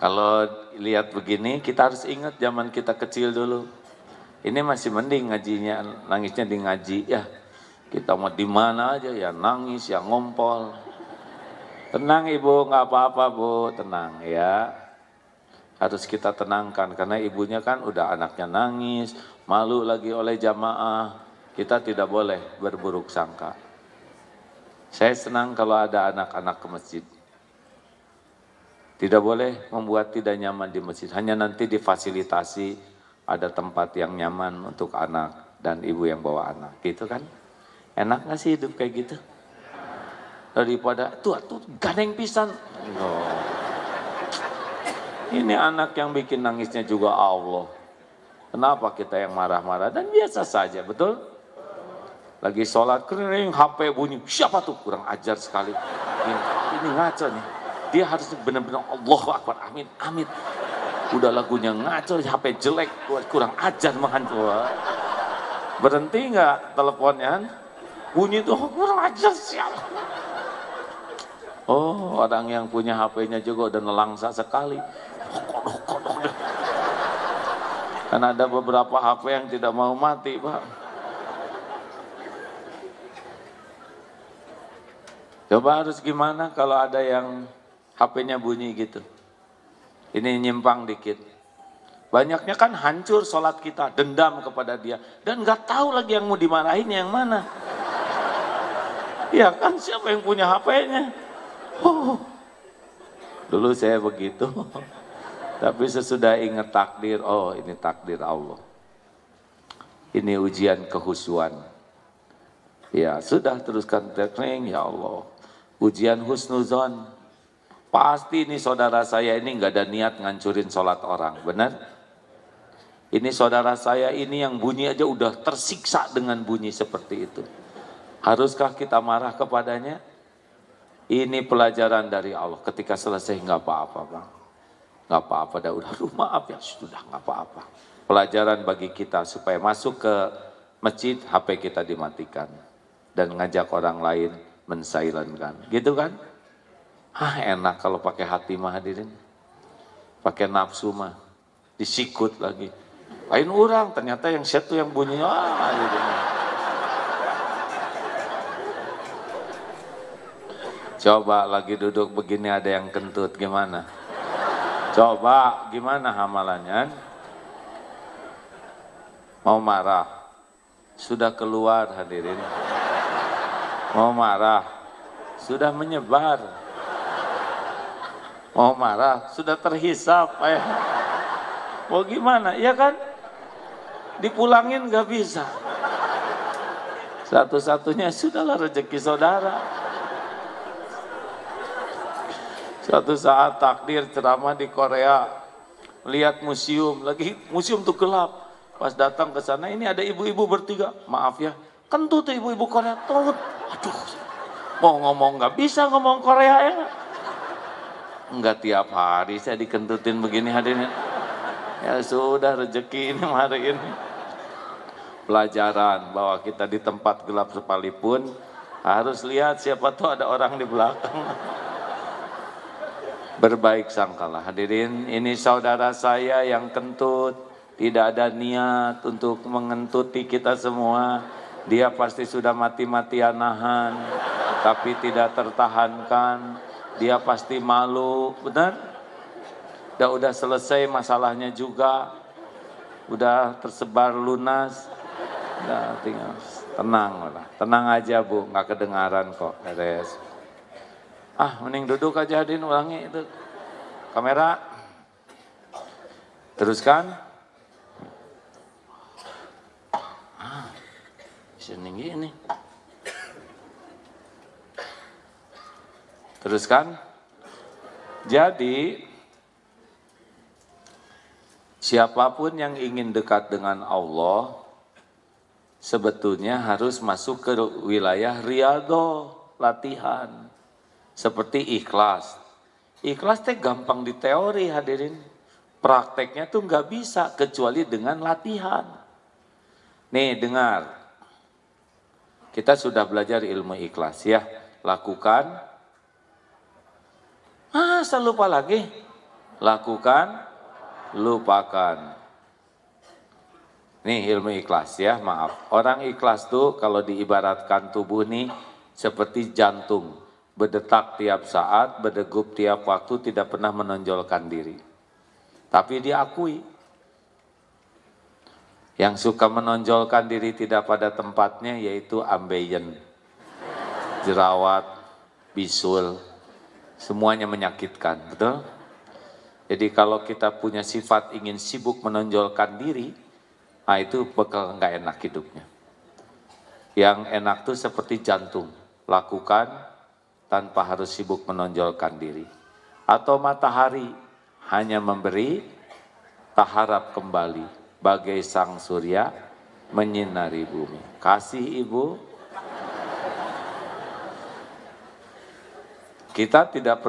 Kalau lihat begini, kita harus ingat zaman kita kecil dulu. Ini masih mending ngajinya, nangisnya di ngaji ya. Kita mau di mana aja ya nangis, ya ngompol. Tenang ibu, nggak apa-apa bu, tenang ya. Harus kita tenangkan karena ibunya kan udah anaknya nangis, malu lagi oleh jamaah. Kita tidak boleh berburuk sangka. Saya senang kalau ada anak-anak ke masjid. Tidak boleh membuat tidak nyaman di masjid. Hanya nanti difasilitasi ada tempat yang nyaman untuk anak dan ibu yang bawa anak. Gitu kan? Enak gak sih hidup kayak gitu? Daripada tuh gandeng pisan. Oh. Ini anak yang bikin nangisnya juga Allah. Kenapa kita yang marah-marah? Dan biasa saja, betul? Lagi sholat kering, HP bunyi. Siapa tuh? Kurang ajar sekali. Ini ngaco nih. Dia harus benar-benar Allahu Akbar. Amin, amin. Udah lagunya ngaco, HP jelek. Kurang ajar menghancur. Berhenti nggak teleponnya? Bunyi tuh kurang ajar siapa? Oh, orang yang punya HP-nya juga udah nelangsa sekali. Karena ada beberapa HP yang tidak mau mati, Pak. Coba harus gimana kalau ada yang HP-nya bunyi gitu. Ini nyimpang dikit. Banyaknya kan hancur sholat kita, dendam kepada dia. Dan nggak tahu lagi yang mau dimarahin yang mana. Ya kan, siapa yang punya HP-nya? Oh. Dulu saya begitu. Tapi sesudah ingat takdir, oh ini takdir Allah. Ini ujian kehusuan. Ya sudah, teruskan teknik, ya Allah. Ujian husnuzon. Pasti ini saudara saya ini nggak ada niat ngancurin sholat orang, benar? Ini saudara saya ini yang bunyi aja udah tersiksa dengan bunyi seperti itu. Haruskah kita marah kepadanya? Ini pelajaran dari Allah. Ketika selesai nggak apa-apa, Bang. Nggak apa-apa, udah maaf ya, sudah nggak apa-apa. Pelajaran bagi kita supaya masuk ke masjid, HP kita dimatikan. Dan ngajak orang lain mensailankan. Gitu kan? Enak kalau pakai hati mah hadirin. Pakai nafsu mah. Disikut lagi. Lain orang, ternyata yang satu yang bunyinya, gitu. Coba lagi duduk begini ada yang kentut, gimana? Coba, gimana hamalannya? Mau marah? Sudah keluar hadirin. Mau marah? Sudah menyebar. Mau marah? Sudah terhisap. Mau gimana? Ya kan? Dipulangin gak bisa. Satu-satunya sudahlah rezeki saudara. Suatu saat takdir ceramah di Korea, lihat museum, lagi museum tuh gelap. Pas datang ke sana, ini ada ibu-ibu bertiga. Maaf ya, kentut tuh ibu-ibu Korea, tut. Aduh, mau ngomong nggak bisa ngomong Korea ya. Enggak tiap hari saya dikentutin begini hadirin. Ya sudah, rezeki ini hari ini. Pelajaran bahwa kita di tempat gelap sekalipun harus lihat siapa tahu ada orang di belakang. Berbaik sangkalah hadirin, ini saudara saya yang kentut, tidak ada niat untuk mengentuti kita semua. Dia pasti sudah mati-matian nahan, tapi tidak tertahankan. Dia pasti malu, benar? Udah selesai masalahnya juga, udah tersebar lunas, udah tinggal tenang lah, tenang aja Bu, nggak kedengaran kok, beres. Mending duduk aja hadirin, ulangi itu kamera, teruskan. Sini gini, teruskan. Jadi siapapun yang ingin dekat dengan Allah, sebetulnya harus masuk ke wilayah riyadhah, latihan. Seperti ikhlas. Ikhlas teh gampang di teori hadirin. Prakteknya tuh nggak bisa kecuali dengan latihan. Nih dengar. Kita sudah belajar ilmu ikhlas ya. Lakukan. Masa lupa lagi? Lakukan. Lupakan. Nih ilmu ikhlas ya, maaf. Orang ikhlas tuh kalau diibaratkan tubuh nih seperti jantung. Berdetak tiap saat, berdegup tiap waktu, tidak pernah menonjolkan diri. Tapi diakui. Yang suka menonjolkan diri tidak pada tempatnya yaitu ambeien, jerawat, bisul, semuanya menyakitkan, betul? Jadi kalau kita punya sifat ingin sibuk menonjolkan diri, itu bakal nggak enak hidupnya. Yang enak tuh seperti jantung, lakukan tanpa harus sibuk menonjolkan diri. Atau matahari hanya memberi, tak harap kembali, bagai sang surya menyinari bumi. Kasih ibu, kita tidak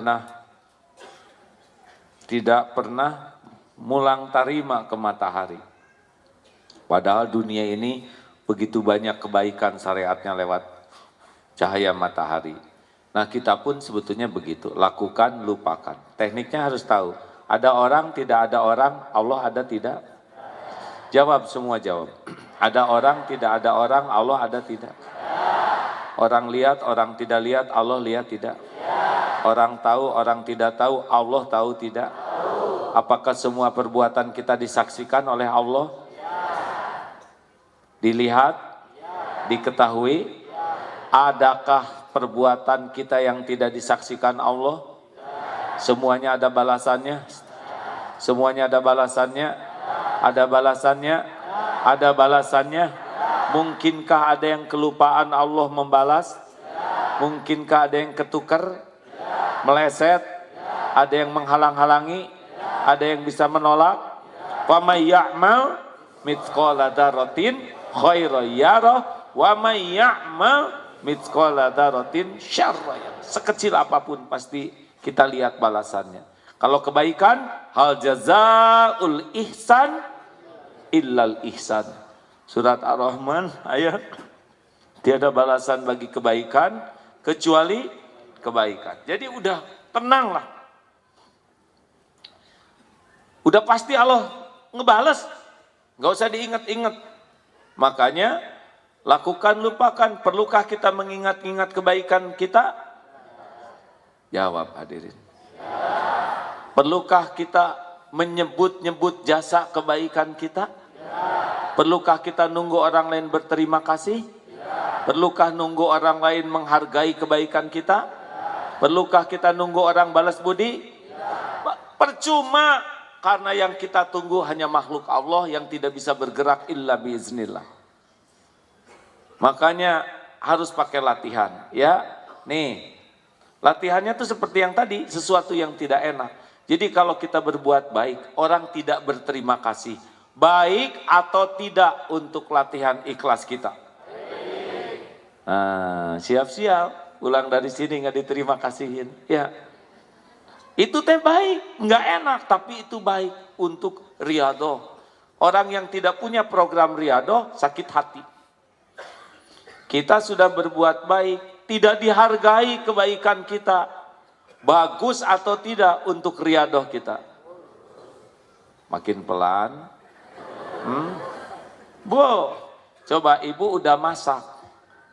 pernah mulang tarima ke matahari. Padahal dunia ini begitu banyak kebaikan syariatnya lewat cahaya matahari. Nah kita pun sebetulnya begitu, lakukan, lupakan. Tekniknya harus tahu, ada orang, tidak ada orang, Allah ada tidak? Jawab semua jawab. Ada orang, tidak ada orang, Allah ada tidak? Orang lihat, orang tidak lihat, Allah lihat tidak? Orang tahu, orang tidak tahu, Allah tahu tidak? Apakah semua perbuatan kita disaksikan oleh Allah? Dilihat? Diketahui? Adakah perbuatan kita yang tidak disaksikan Allah? Semuanya ada balasannya? Semuanya ada balasannya? Ada balasannya? Ada balasannya? Mungkinkah ada yang kelupaan Allah membalas? Mungkinkah ada yang ketukar? Meleset? Ada yang menghalang-halangi? Ada yang bisa menolak? Wa may ya'mal mithqala dzarratin khairan yarah wa may ya'mal mithqala dzarratin syarran yarah. Sekecil apapun pasti kita lihat balasannya. Kalau kebaikan, hal jazaul ihsan illal ihsan. Surat Ar-Rahman ayat, tiada balasan bagi kebaikan kecuali kebaikan. Jadi udah tenanglah. Udah pasti Allah ngebales, nggak usah diingat-ingat. Makanya lakukan, lupakan. Perlukah kita mengingat-ingat kebaikan kita? Jawab hadirin. Perlukah kita menyebut-nyebut jasa kebaikan kita? Perlukah kita nunggu orang lain berterima kasih? Perlukah nunggu orang lain menghargai kebaikan kita? Perlukah kita nunggu orang balas budi? Percuma, karena yang kita tunggu hanya makhluk Allah yang tidak bisa bergerak illa biiznillah. Makanya harus pakai latihan, ya. Nih, latihannya tuh seperti yang tadi, sesuatu yang tidak enak. Jadi kalau kita berbuat baik, orang tidak berterima kasih. Baik atau tidak untuk latihan ikhlas kita? Nah, siap-siap, pulang dari sini nggak diterima kasihin, ya. Itu teh baik, nggak enak, tapi itu baik untuk riyadhah. Orang yang tidak punya program riyadhah sakit hati. Kita sudah berbuat baik, tidak dihargai kebaikan kita. Bagus atau tidak untuk riyadhah kita? Makin pelan. Bu, coba ibu udah masak,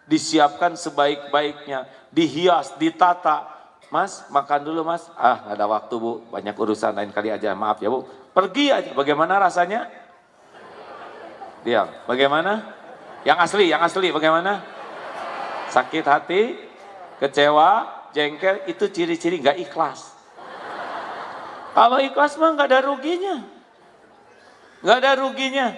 disiapkan sebaik-baiknya, dihias, ditata. Mas, makan dulu mas. Ah, gak ada waktu bu, banyak urusan, lain kali aja, maaf ya bu. Pergi aja, bagaimana rasanya? Diam, bagaimana? Yang asli bagaimana? Sakit hati, kecewa, jengkel, itu ciri-ciri gak ikhlas. Kalau ikhlas mah gak ada ruginya. Gak ada ruginya.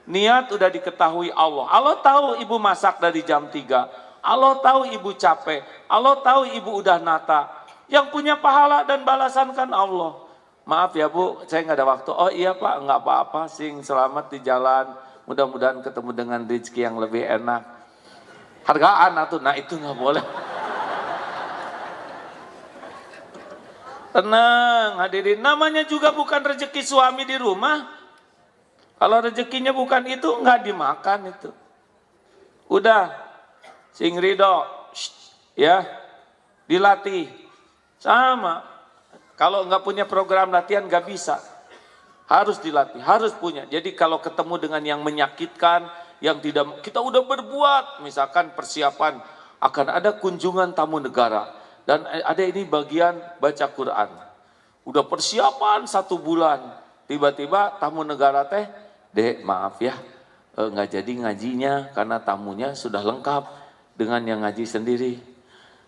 Niat udah diketahui Allah. Allah tahu ibu masak dari jam 3. Allah tahu ibu capek. Allah tahu ibu udah nata. Yang punya pahala dan balasan kan Allah. Maaf ya bu, saya gak ada waktu. Oh iya pak, gak apa-apa. Sing selamat di jalan. Mudah-mudahan ketemu dengan rezeki yang lebih enak. Hargaan atuh, nah itu gak boleh. Tenang hadirin, namanya juga bukan rezeki suami di rumah. Kalau rezekinya bukan itu, nggak dimakan itu. Udah, sing ridho, ya, dilatih. Sama, kalau nggak punya program latihan nggak bisa. Harus dilatih, harus punya. Jadi kalau ketemu dengan yang menyakitkan, yang tidak, kita udah berbuat, misalkan persiapan, akan ada kunjungan tamu negara. Dan ada ini bagian baca Quran. Udah persiapan 1 bulan. Tiba-tiba tamu negara teh, dek maaf ya, nggak jadi ngajinya karena tamunya sudah lengkap dengan yang ngaji sendiri.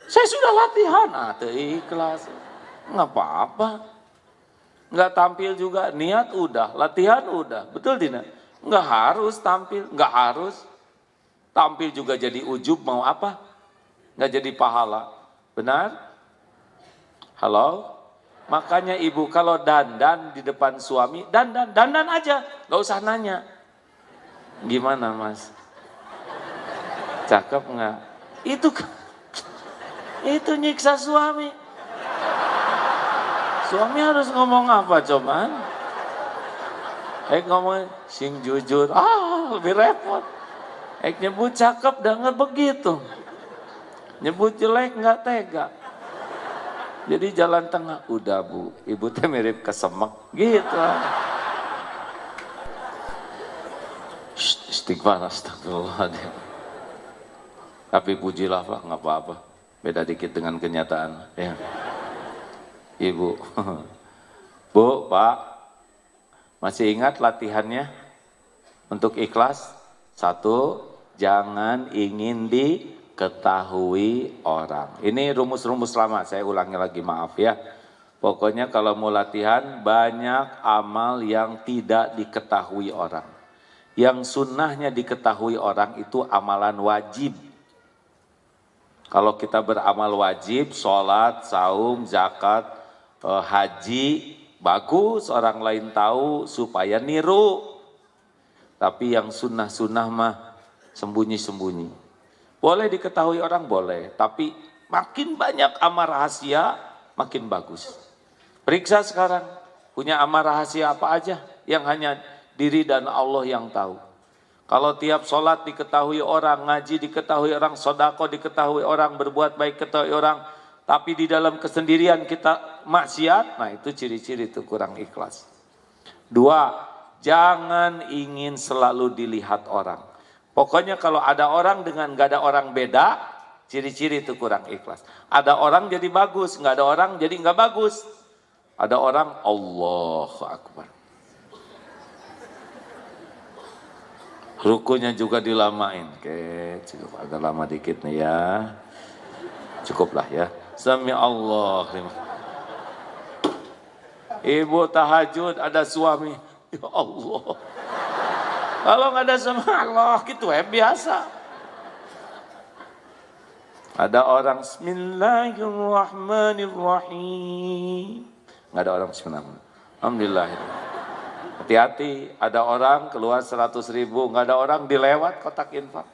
Saya sudah latihan, ikhlas. Nggak apa-apa. Nggak tampil juga, niat udah, latihan udah. Betul tidak? Nggak harus tampil, nggak harus. Tampil juga jadi ujub, mau apa? Nggak jadi pahala. Benar? Halo? Makanya ibu kalau dandan di depan suami, dandan aja, gak usah nanya. Gimana mas? Cakep nggak? Itu nyiksa suami. Suami harus ngomong apa coba? Ngomong sing jujur, lebih repot. Nyebut cakep dan nggak begitu. Nyebut jelek nggak tega. Jadi jalan tengah, udah bu, ibu teh mirip kesemek gitu. Istighfar, astagfirullahaladzim. Tapi pujilah Pak, nggak apa-apa. Beda dikit dengan kenyataan. Ya. Ibu, Bu, Pak, masih ingat latihannya? Untuk ikhlas, 1, jangan ingin diketahui orang. Ini rumus-rumus lama, saya ulangi lagi, maaf ya. Pokoknya kalau mau latihan, banyak amal yang tidak diketahui orang. Yang sunnahnya diketahui orang itu amalan wajib. Kalau kita beramal wajib, sholat, saum, zakat, haji, bagus orang lain tahu supaya niru. Tapi yang sunnah-sunnah mah sembunyi-sembunyi. Boleh diketahui orang, boleh. Tapi makin banyak amal rahasia, makin bagus. Periksa sekarang, punya amal rahasia apa aja yang hanya diri dan Allah yang tahu. Kalau tiap sholat diketahui orang, ngaji diketahui orang, sodako diketahui orang, berbuat baik diketahui orang, tapi di dalam kesendirian kita maksiat, nah itu ciri-ciri itu kurang ikhlas. 2, jangan ingin selalu dilihat orang. Pokoknya kalau ada orang dengan gak ada orang beda, ciri-ciri itu kurang ikhlas. Ada orang jadi bagus, gak ada orang jadi gak bagus. Ada orang Allahu Akbar. Rukunya juga dilamain. Oke, cukup agak lama dikit nih ya. Cukuplah ya. Sami Allah. Ibu tahajud ada suami. Ya Allah. Kalau nggak ada sama Allah gitu ya biasa. Ada orang Bismillahirrahmanirrahim. Nggak ada orang Bismillahirrahmanirrahim. Alhamdulillah. Hati-hati, ada orang keluar 100.000, nggak ada orang dilewat kotak infak.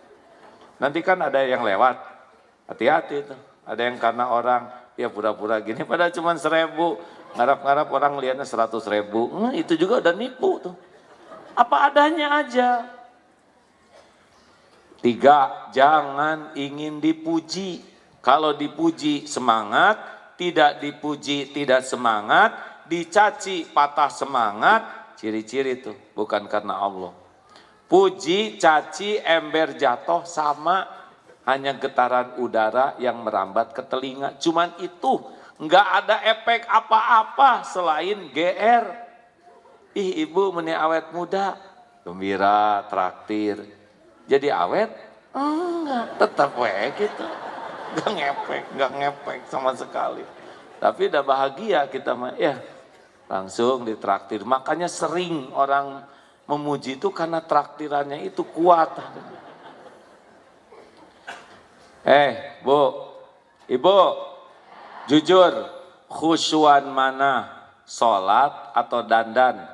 Nanti kan ada yang lewat, hati-hati itu. Ada yang karena orang, ya pura-pura gini, padahal cuma 1.000, ngarap-ngarap orang lihatnya 100.000, itu juga udah nipu tuh. Apa adanya aja. 3, jangan ingin dipuji. Kalau dipuji semangat, tidak dipuji tidak semangat, dicaci patah semangat. Ciri-ciri itu bukan karena Allah. Puji, caci, ember jatuh sama, hanya getaran udara yang merambat ke telinga. Cuman itu, nggak ada efek apa-apa selain GR. Ih ibu meni awet muda, gembira, traktir. Jadi awet? Enggak, tetap gitu. Nggak ngepek sama sekali. Tapi udah bahagia kita mah ya. Langsung ditraktir. Makanya sering orang memuji itu karena traktirannya itu kuat. Bu, ibu, jujur, khusyuan mana? Sholat atau dandan?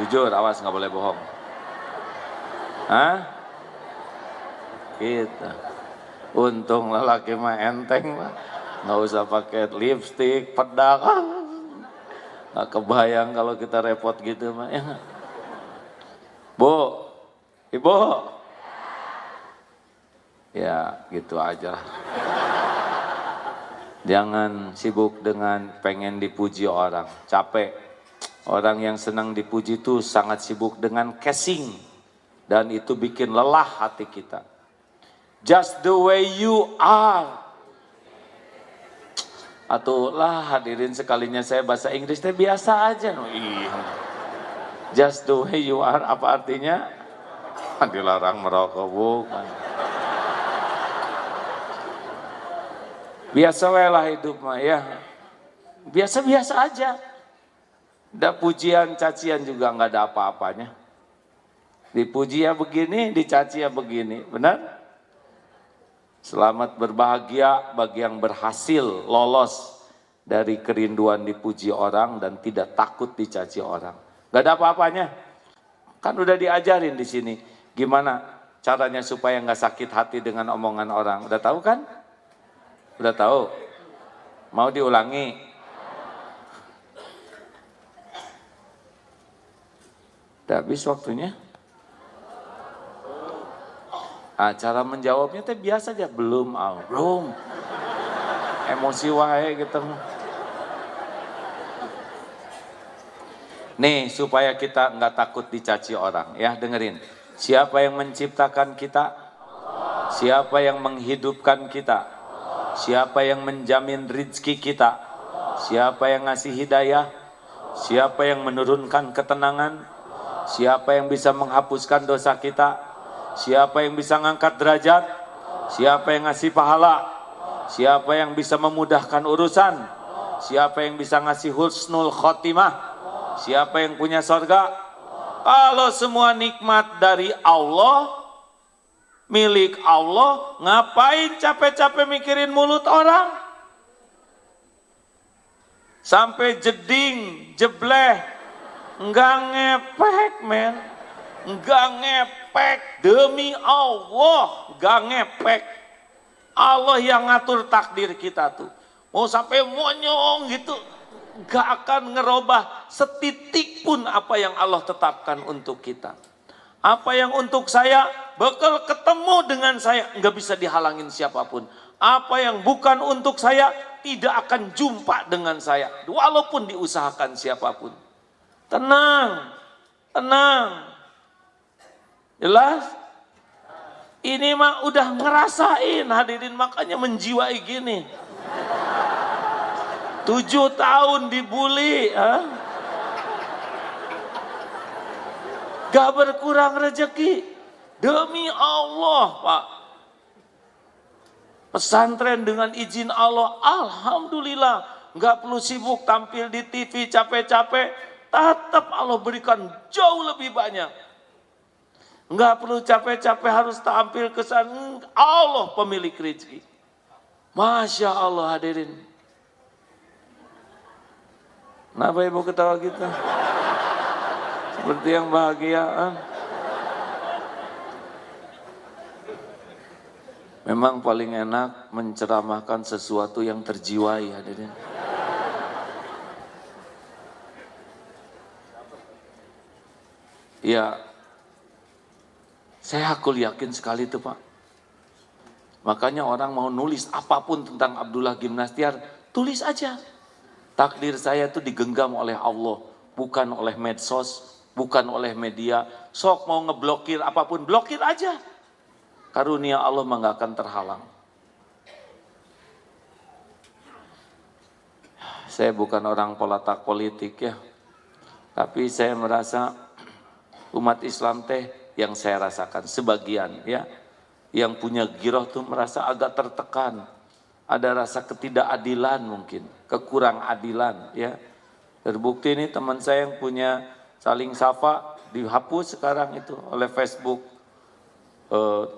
Jujur, awas nggak boleh bohong. Hah? Gitu. Untung lelaki mah enteng mah. Nggak usah pakai lipstik, pedang. Nggak kebayang kalau kita repot gitu mah. Ya. Bu, ibu. Ya gitu aja. Jangan sibuk dengan pengen dipuji orang. Capek. Orang yang senang dipuji itu sangat sibuk dengan casing. Dan itu bikin lelah hati kita. Just the way you are. Atau lah hadirin sekalinya saya bahasa Inggris teh biasa aja. Just the way you are apa artinya? Dilarang merokok bukan. Biasa lah hidup mah ya. Biasa-biasa aja. Ada pujian, cacian juga nggak ada apa-apanya. Dipuji ya begini, dicaci ya begini, benar? Selamat berbahagia bagi yang berhasil lolos dari kerinduan dipuji orang dan tidak takut dicaci orang. Gak ada apa-apanya. Kan udah diajarin di sini. Gimana caranya supaya gak sakit hati dengan omongan orang. Udah tahu kan? Udah tahu? Mau diulangi? Udah habis waktunya? Nah, cara menjawabnya teh biasa aja, belum. Emosi wae gitu. Nih, supaya kita nggak takut dicaci orang, ya dengerin. Siapa yang menciptakan kita? Siapa yang menghidupkan kita? Siapa yang menjamin rizki kita? Siapa yang ngasih hidayah? Siapa yang menurunkan ketenangan? Siapa yang bisa menghapuskan dosa kita? Siapa yang bisa ngangkat derajat? Siapa yang ngasih pahala? Siapa yang bisa memudahkan urusan? Siapa yang bisa ngasih husnul khotimah? Siapa yang punya surga? Kalau semua nikmat dari Allah, milik Allah, ngapain capek-capek mikirin mulut orang? Sampai jeding, jebleh, enggak ngepek men, enggak ngepek, demi Allah, enggak ngepek. Allah yang ngatur takdir kita tuh, mau sampai monyong gitu, gak akan ngerubah setitik pun apa yang Allah tetapkan untuk kita. Apa yang untuk saya bakal ketemu dengan saya, nggak bisa dihalangin siapapun. Apa yang bukan untuk saya tidak akan jumpa dengan saya, walaupun diusahakan siapapun. Tenang, tenang. Jelas? Ini mah udah ngerasain hadirin, makanya menjiwai gini. 7 tahun dibully, gak berkurang rezeki. Demi Allah Pak, pesantren dengan izin Allah, alhamdulillah, gak perlu sibuk tampil di TV capek-capek, tetap Allah berikan jauh lebih banyak. Gak perlu capek-capek harus tampil ke sana, Allah pemilik rezeki. Masya Allah hadirin. Kenapa ibu ketawa gitu? Seperti yang bahagia. Memang paling enak menceramahkan sesuatu yang terjiwai hadirin. Ya, saya hakul yakin sekali itu Pak. Makanya orang mau nulis apapun tentang Abdullah Gimnastiar, tulis aja. Takdir saya itu digenggam oleh Allah, bukan oleh medsos, bukan oleh media. Sok mau ngeblokir apapun, blokir aja. Karunia Allah mah nggak akan terhalang. Saya bukan orang pelatak politik ya, tapi saya merasa umat Islam teh yang saya rasakan sebagian ya, yang punya giroh tuh merasa agak tertekan. Ada rasa ketidakadilan mungkin, kekurang adilan ya. Terbukti ini teman saya yang punya saling sapa dihapus sekarang itu oleh Facebook.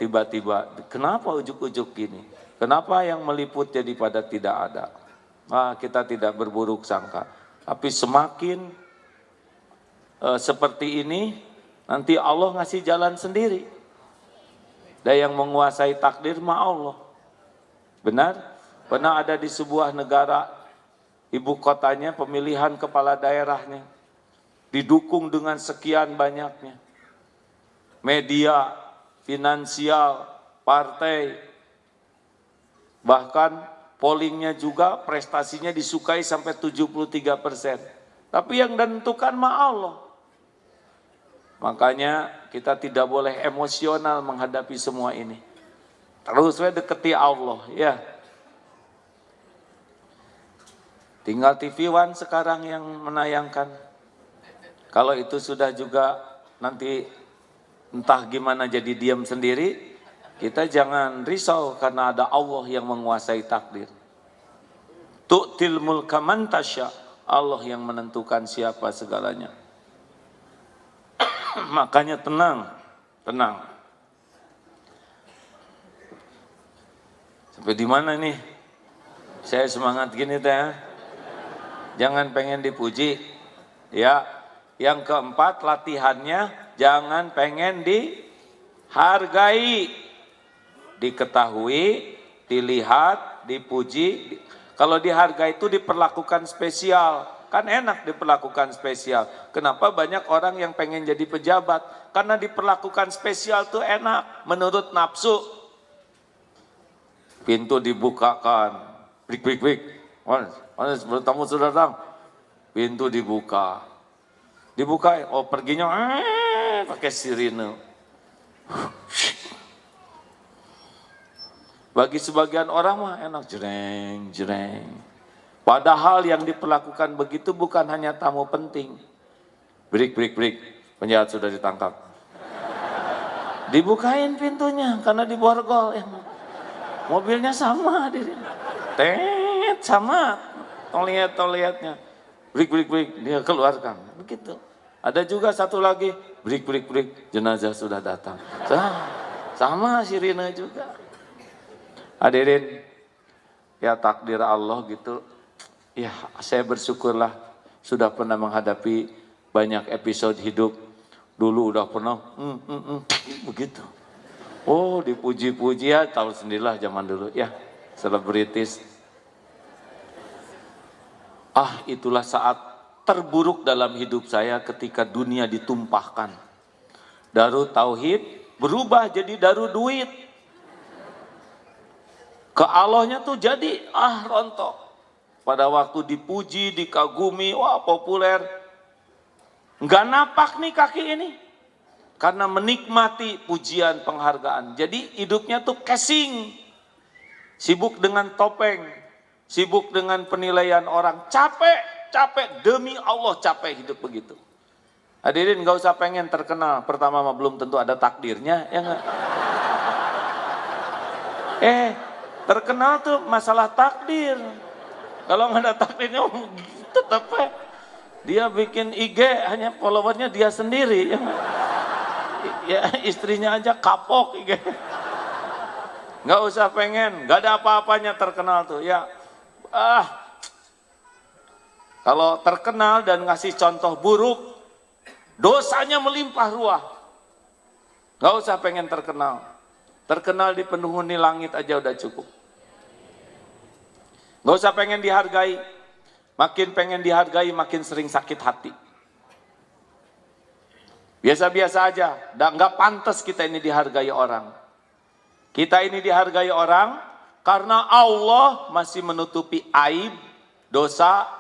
Tiba-tiba, kenapa ujuk-ujuk gini? Kenapa yang meliput jadi pada tidak ada? Kita tidak berburuk sangka. Tapi semakin seperti ini, nanti Allah ngasih jalan sendiri. Dan yang menguasai takdir mah Allah. Benar? Pernah ada di sebuah negara, ibu kotanya pemilihan kepala daerahnya didukung dengan sekian banyaknya. Media, finansial, partai, bahkan pollingnya juga prestasinya disukai sampai 73%. Tapi yang menentukan mah Allah. Makanya kita tidak boleh emosional menghadapi semua ini. Terus deketi Allah ya. Tinggal TV One sekarang yang menayangkan. Kalau itu sudah juga nanti entah gimana jadi diam sendiri, kita jangan risau karena ada Allah yang menguasai takdir. Tu'til mulka man tasya, Allah yang menentukan siapa segalanya. Makanya tenang, tenang. Sampai di mana nih? Saya semangat gini teh. Jangan pengen dipuji, ya. Yang keempat latihannya jangan pengen dihargai, diketahui, dilihat, dipuji. Kalau dihargai itu diperlakukan spesial, kan enak diperlakukan spesial. Kenapa banyak orang yang pengen jadi pejabat? Karena diperlakukan spesial tuh enak, menurut nafsu. Pintu dibukakan, brik. Tamu sudah datang, pintu dibuka. Dibukain, oh perginya pakai sirine. Bagi sebagian orang mah enak jreng jreng. Padahal yang diperlakukan begitu bukan hanya tamu penting. Break, penjahat sudah ditangkap. Dibukain pintunya karena diborgol. Mobilnya sama, sama, toliat-toliatnya. Break, dia keluarkan. Begitu. Ada juga satu lagi, break, jenazah sudah datang. Sama sirine juga. Hadirin, ya takdir Allah gitu. Ya, saya bersyukurlah sudah pernah menghadapi banyak episode hidup. Dulu udah pernah begitu. Oh, dipuji-puji ya, tahu sendirilah zaman dulu ya, selebritis. Itulah saat terburuk dalam hidup saya ketika dunia ditumpahkan. Darul Tauhid berubah jadi Darul Duit. Ke Allahnya tuh jadi rontok. Pada waktu dipuji, dikagumi, wah populer. Nggak napak nih kaki ini. Karena menikmati pujian, penghargaan. Jadi hidupnya tuh casing. Sibuk dengan topeng. Sibuk dengan penilaian orang. Capek. Demi Allah capek hidup begitu. Hadirin nggak usah pengen terkenal. Pertama belum tentu ada takdirnya. Ya nggak? Terkenal tuh masalah takdir. Kalau nggak ada takdirnya, tetap dia bikin IG hanya followernya dia sendiri. Ya istrinya aja kapok IG. Nggak usah pengen, nggak ada apa-apanya terkenal tuh. Ya, kalau terkenal dan ngasih contoh buruk, dosanya melimpah ruah. Nggak usah pengen terkenal. Terkenal di penghuni langit aja udah cukup. Gak usah pengen dihargai. Makin pengen dihargai, makin sering sakit hati. Biasa-biasa aja. Gak pantas kita ini dihargai orang. Kita ini dihargai orang karena Allah masih menutupi aib, dosa,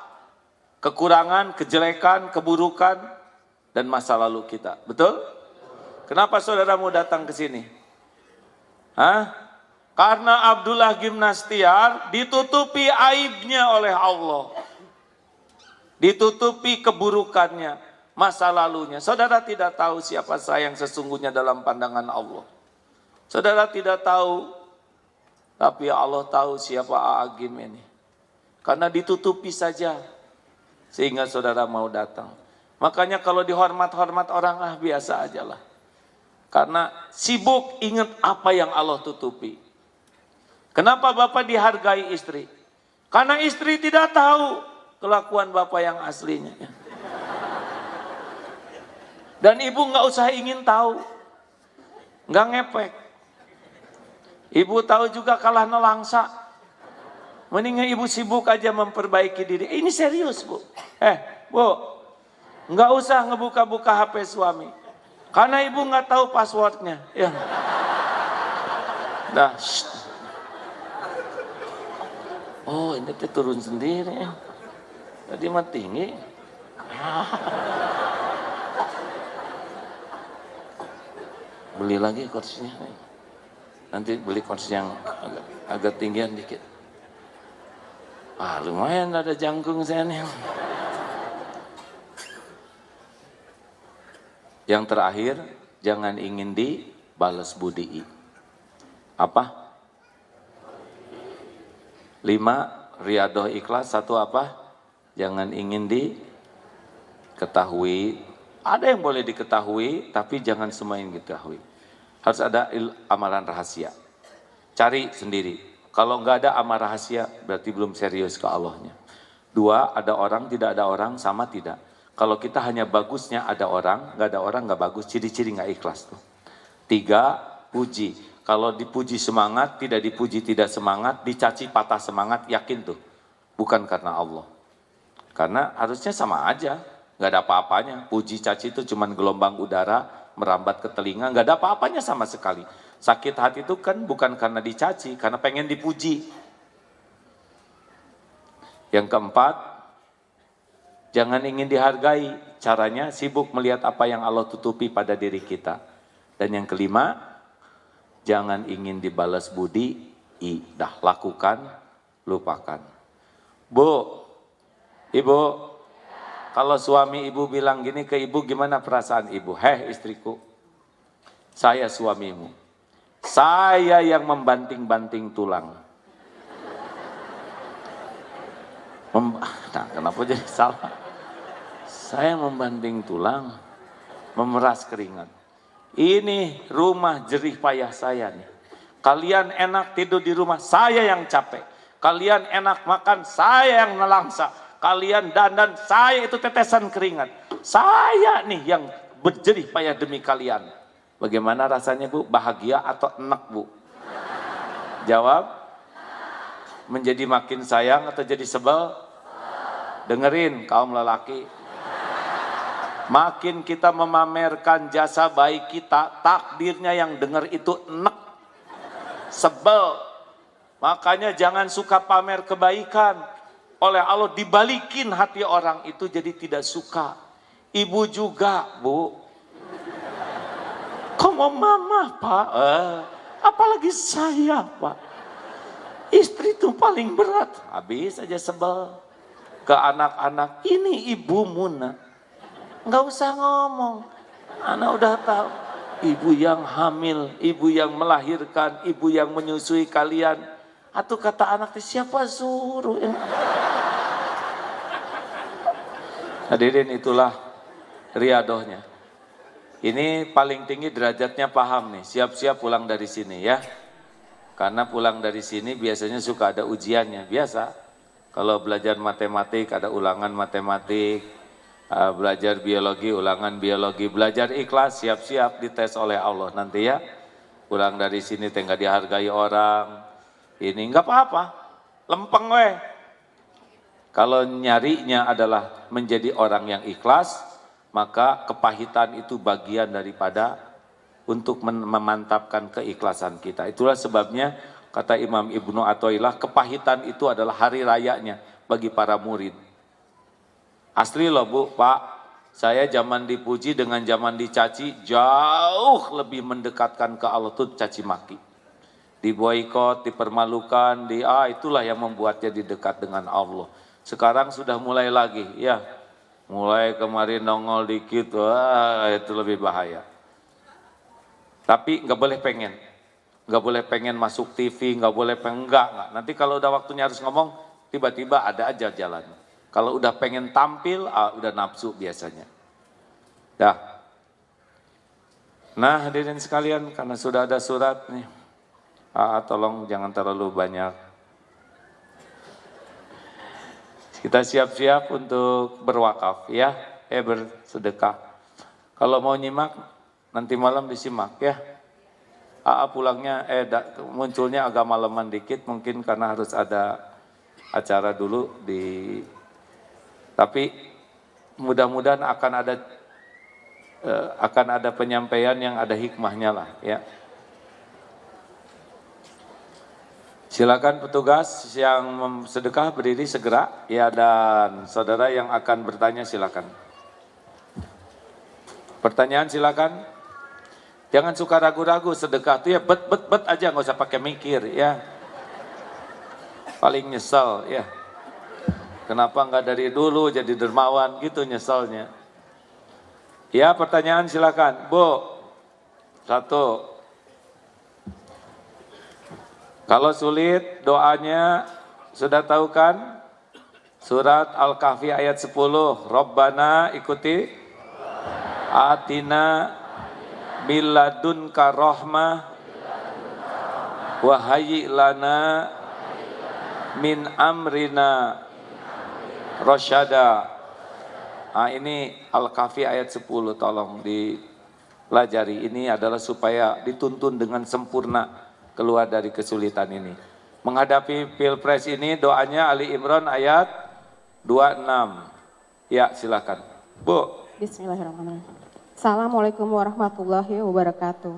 kekurangan, kejelekan, keburukan, dan masa lalu kita. Betul? Kenapa saudaramu datang ke sini? Karena Abdullah Gimnastiar ditutupi aibnya oleh Allah. Ditutupi keburukannya, masa lalunya. Saudara tidak tahu siapa saya yang sesungguhnya dalam pandangan Allah. Saudara tidak tahu, tapi Allah tahu siapa Agim ini. Karena ditutupi saja, sehingga saudara mau datang. Makanya kalau dihormat-hormat orang, biasa aja lah. Karena sibuk ingat apa yang Allah tutupi. Kenapa Bapak dihargai istri? Karena istri tidak tahu kelakuan Bapak yang aslinya. Dan ibu nggak usah ingin tahu. Nggak ngepek. Ibu tahu juga kalah nelangsa. Mendingan ibu sibuk aja memperbaiki diri. Ini serius Bu. Bu, nggak usah ngebuka-buka HP suami. Karena ibu nggak tahu passwordnya. Ya. Dah. Oh ini tuh turun sendiri. Tadi mah tinggi. Beli lagi kursinya. Nanti beli kursi yang agak tinggian dikit. Lumayan ada jangkung saya nih. Yang terakhir, jangan ingin dibalas budi. Apa? 5, riadoh ikhlas. 1 apa? Jangan ingin diketahui. Ada yang boleh diketahui, tapi jangan semua yang diketahui. Harus ada amalan rahasia. Cari sendiri. Kalau nggak ada amal rahasia, berarti belum serius ke Allahnya. 2, ada orang, tidak ada orang, sama tidak. Kalau kita hanya bagusnya ada orang, nggak ada orang, nggak bagus, ciri-ciri nggak ikhlas tuh. 3, puji. Kalau dipuji semangat, tidak dipuji tidak semangat, dicaci patah semangat, yakin tuh. Bukan karena Allah. Karena harusnya sama aja, nggak ada apa-apanya. Puji caci itu cuma gelombang udara, merambat ke telinga, nggak ada apa-apanya sama sekali. Sakit hati itu kan bukan karena dicaci, karena pengen dipuji. Yang keempat, jangan ingin dihargai, caranya sibuk melihat apa yang Allah tutupi pada diri kita. Dan yang kelima, jangan ingin dibalas budi, dah lakukan, lupakan. Bu, ibu, kalau suami ibu bilang gini ke ibu, gimana perasaan ibu? Heh istriku, saya suamimu, saya yang membanting-banting tulang. Nah, kenapa jadi salah? Saya membanting tulang, memeras keringat. Ini rumah jerih payah saya nih. Kalian enak tidur di rumah, saya yang capek. Kalian enak makan, saya yang nelangsa. Kalian dandan, saya itu tetesan keringat. Saya nih yang berjerih payah demi kalian. Bagaimana rasanya Bu? Bahagia atau enak Bu? Jawab. Menjadi makin sayang atau jadi sebel? Dengerin kaum lelaki. Makin kita memamerkan jasa baik kita, takdirnya yang dengar itu enek, sebel. Makanya jangan suka pamer kebaikan. Oleh Allah dibalikin hati orang itu jadi tidak suka. Ibu juga Bu. Kamu mama Pak, apalagi saya Pak. Istri itu paling berat, habis aja sebel. Ke anak-anak, ini ibumu nak. Nggak usah ngomong, anak udah tahu. Ibu yang hamil, ibu yang melahirkan, ibu yang menyusui kalian. Atau kata anak, siapa suruh? Hadirin, itulah riadohnya. Ini paling tinggi derajatnya paham nih, siap-siap pulang dari sini ya. Karena pulang dari sini biasanya suka ada ujiannya, biasa. Kalau belajar matematik ada ulangan matematik, belajar biologi ulangan biologi, belajar ikhlas siap-siap dites oleh Allah nanti ya. Pulang dari sini tinggal dihargai orang, ini nggak apa-apa, lempeng weh. Kalau nyarinya adalah menjadi orang yang ikhlas, maka kepahitan itu bagian daripada untuk memantapkan keikhlasan kita. Itulah sebabnya kata Imam Ibnu Athaillah, kepahitan itu adalah hari rayanya bagi para murid. Asli loh Bu, Pak, saya zaman dipuji dengan zaman dicaci jauh lebih mendekatkan ke Allah tuh caci maki. Diboikot, dipermalukan, itulah yang membuatnya didekat dengan Allah. Sekarang sudah mulai lagi, ya. Mulai kemarin nongol dikit, itu lebih bahaya. Tapi nggak boleh pengen. Nggak boleh pengen masuk TV, nggak boleh enggak. Nanti kalau udah waktunya harus ngomong, tiba-tiba ada aja jalan. Kalau udah pengen tampil, udah nafsu biasanya. Dah. Nah hadirin sekalian, karena sudah ada surat nih, tolong jangan terlalu banyak. Kita siap-siap untuk berwakaf ya, bersedekah. Kalau mau nyimak, nanti malam disimak ya. Pulangnya munculnya agak malaman dikit mungkin karena harus ada acara dulu tapi mudah-mudahan akan ada penyampaian yang ada hikmahnya lah ya. Silakan petugas yang sedekah berdiri segera ya, dan saudara yang akan bertanya silakan. Pertanyaan silakan. Jangan suka ragu-ragu, sedekah itu ya bet aja, nggak usah pakai mikir ya. Paling nyesel ya. Kenapa nggak dari dulu jadi dermawan gitu nyeselnya. Ya pertanyaan silakan, Bu. Satu. Kalau sulit doanya sudah tahu kan? Surat Al-Kahfi ayat 10. Rabbana ikuti. Atina miladunka rahmah wa hayyi lana min amrina rasyada. Ini Al-Kahfi ayat 10, tolong dipelajari. Ini adalah supaya dituntun dengan sempurna keluar dari kesulitan ini. Menghadapi Pilpres ini doanya Ali Imran ayat 26. Ya silakan Bu. Bismillahirrahmanirrahim. Assalamualaikum warahmatullahi wabarakatuh.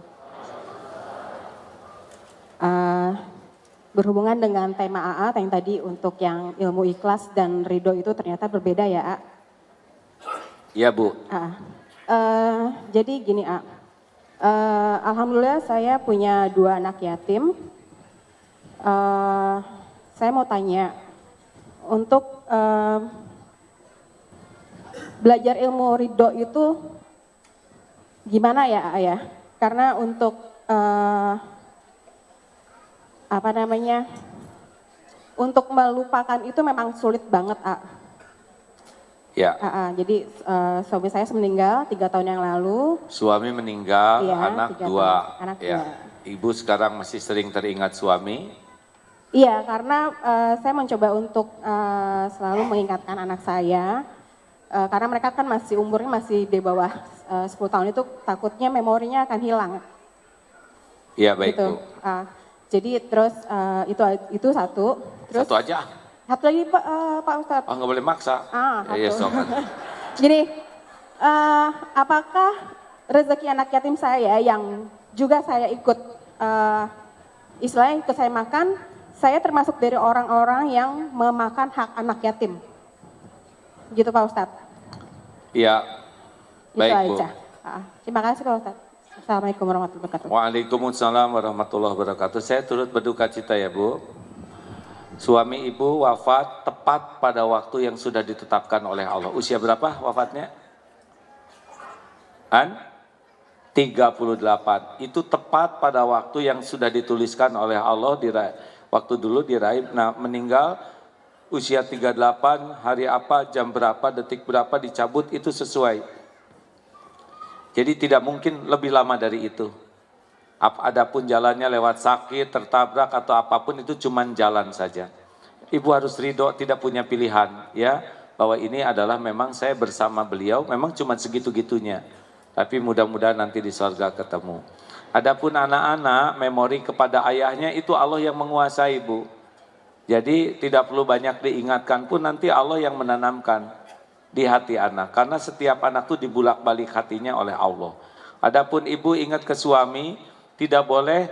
Berhubungan dengan tema AA yang tadi untuk yang ilmu ikhlas dan ridho itu ternyata berbeda ya A. Ya Bu. Jadi gini alhamdulillah saya punya 2 anak yatim. Saya mau tanya, untuk belajar ilmu ridho itu gimana ya ya? Karena untuk untuk melupakan itu memang sulit banget Ya. Jadi suami saya meninggal 3 tahun yang lalu. Suami meninggal, Iya, anak 3 2. tahun. Anak Ya. 2. Ibu sekarang masih sering teringat suami? Iya, karena saya mencoba untuk selalu mengingatkan anak saya, karena mereka kan umurnya masih di bawah 10 tahun, itu takutnya memorinya akan hilang. Iya baik Gitu. Bu. Jadi terus itu satu. Terus Satu aja. satu lagi Pak Ustadz. Oh nggak boleh maksa. Ya Satu. sok. Gini, apakah rezeki anak yatim saya yang juga saya ikut, istilahnya ikut saya makan, saya termasuk dari orang-orang yang memakan hak anak yatim? Gitu Pak Ustadz. Iya, baik Bu. Itu aja. Terima kasih Pak Ustadz. Assalamualaikum warahmatullahi wabarakatuh. Waalaikumsalam warahmatullahi wabarakatuh. Saya turut berduka cita ya Bu. Suami Ibu wafat tepat pada waktu yang sudah ditetapkan oleh Allah. Usia berapa wafatnya? 38. Itu tepat pada waktu yang sudah dituliskan oleh Allah waktu dulu diraih. Nah, meninggal usia 38, hari apa, jam berapa, detik berapa dicabut itu sesuai. Jadi tidak mungkin lebih lama dari itu. Adapun jalannya lewat sakit, tertabrak atau apapun itu cuman jalan saja. Ibu harus ridho, tidak punya pilihan ya, bahwa ini adalah memang saya bersama beliau, memang cuma segitu-gitunya. Tapi mudah-mudahan nanti di surga ketemu. Adapun anak-anak, memori kepada ayahnya itu Allah yang menguasai Bu. Jadi tidak perlu banyak diingatkan pun, nanti Allah yang menanamkan di hati anak. Karena setiap anak itu dibulak-balik hatinya oleh Allah. Adapun ibu ingat ke suami, tidak boleh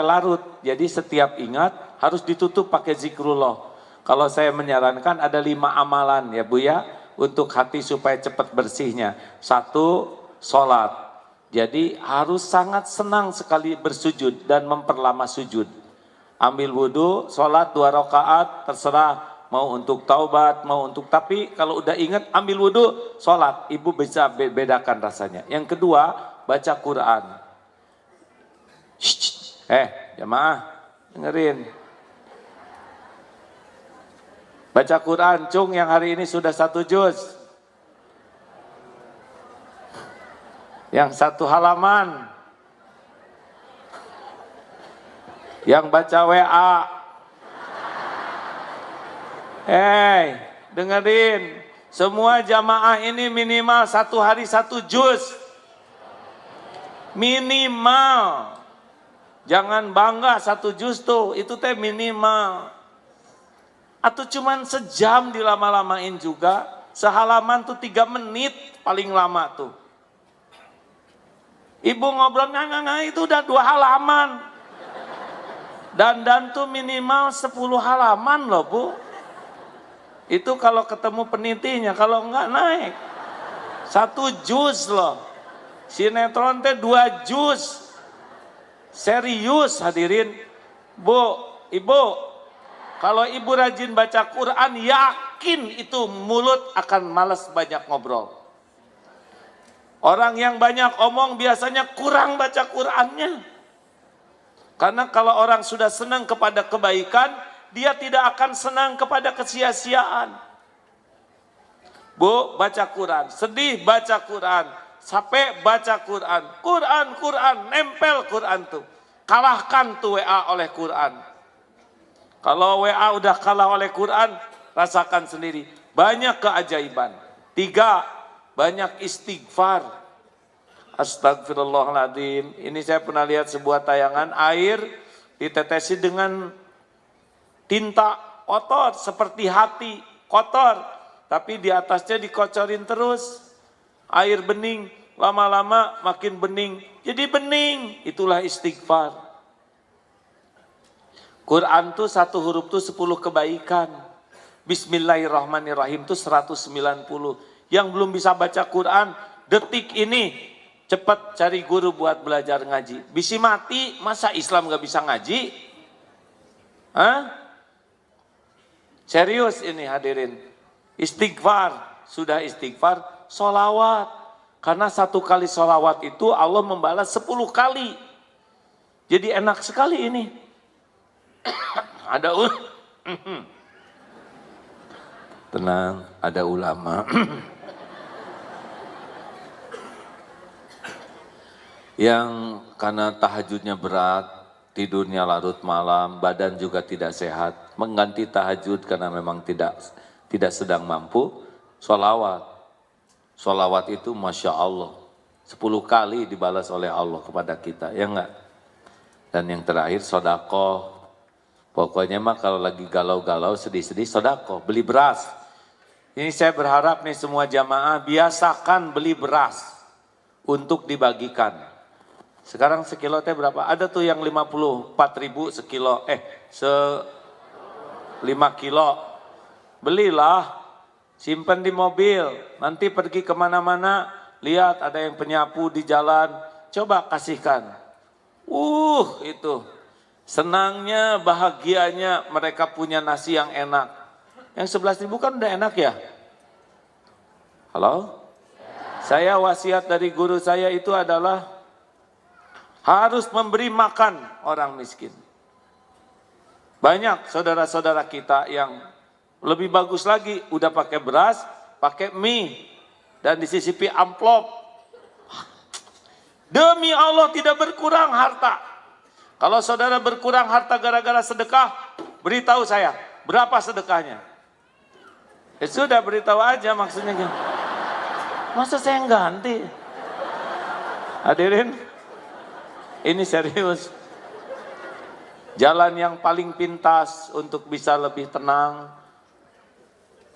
larut. Jadi setiap ingat harus ditutup pakai zikrullah. Kalau saya menyarankan ada 5 amalan ya Bu ya, untuk hati supaya cepat bersihnya. 1, sholat. Jadi harus sangat senang sekali bersujud dan memperlama sujud. Ambil wudhu, sholat 2 rakaat, terserah mau untuk taubat, mau untuk, tapi kalau udah ingat ambil wudhu, sholat. Ibu bisa bedakan rasanya. Yang kedua, baca Quran. Jamaah, dengerin. Baca Quran, Cung, yang hari ini sudah 1 juz. Yang 1 halaman. Yang baca WA. Dengerin. Semua jamaah ini minimal 1 hari 1 juz. Minimal. Jangan bangga 1 juz tuh, itu teh minimal. Atau cuman sejam dilama-lamain juga. Sehalaman tuh 3 menit paling lama tuh. Ibu ngobrol itu udah 2 halaman. Dan tuh minimal 10 halaman loh Bu. Itu kalau ketemu penitinya, kalau enggak naik. 1 juz loh. Sinetron teh 2 juz. Serius hadirin. Bu, Ibu, kalau Ibu rajin baca Quran, yakin itu mulut akan malas banyak ngobrol. Orang yang banyak omong biasanya kurang baca Qurannya. Karena kalau orang sudah senang kepada kebaikan, dia tidak akan senang kepada kesia-siaan. Bu, baca Quran. Sedih, baca Quran. Sampai baca Quran. Quran, nempel Quran tuh. Kalahkan tuh WA oleh Quran. Kalau WA udah kalah oleh Quran, rasakan sendiri. Banyak keajaiban. 3, banyak istighfar. Astagfirullahaladzim. Ini saya pernah lihat sebuah tayangan, air ditetesi dengan tinta kotor seperti hati kotor, tapi di atasnya dikocorin terus. Air bening, lama-lama makin bening, jadi bening. Itulah istighfar. Quran tuh 1 huruf tuh 10 kebaikan. Bismillahirrahmanirrahim tuh 190. Yang belum bisa baca Quran, detik ini cepat cari guru buat belajar ngaji. Bisi mati, masa Islam gak bisa ngaji? Hah? Serius ini hadirin. Istighfar, sudah istighfar, sholawat. Karena 1 kali sholawat itu Allah membalas 10 kali. Jadi enak sekali ini. Ada tenang, ada ulama. Yang karena tahajudnya berat, tidurnya larut malam, badan juga tidak sehat, mengganti tahajud karena memang tidak sedang mampu, sholawat. Sholawat itu Masya Allah, 10 kali dibalas oleh Allah kepada kita, ya enggak? Dan yang terakhir sodakoh. Pokoknya mah kalau lagi galau-galau, sedih-sedih, sodakoh, beli beras. Ini saya berharap nih semua jamaah biasakan beli beras untuk dibagikan. Sekarang sekilo teh berapa? Ada tuh yang 54.000 sekilo, 5 kilo. Belilah, simpan di mobil. Nanti pergi kemana-mana, lihat ada yang penyapu di jalan, coba kasihkan. Itu senangnya, bahagianya mereka punya nasi yang enak. Yang 11.000 kan udah enak ya? Halo? Saya wasiat dari guru saya itu adalah harus memberi makan orang miskin. Banyak saudara-saudara kita yang lebih bagus lagi, udah pakai beras, pakai mie, dan disisipi amplop. Demi Allah tidak berkurang harta. Kalau saudara berkurang harta gara-gara sedekah, beritahu saya, berapa sedekahnya? Ya sudah, beritahu aja maksudnya. Masa saya ganti? Hadirin, ini serius. Jalan yang paling pintas untuk bisa lebih tenang.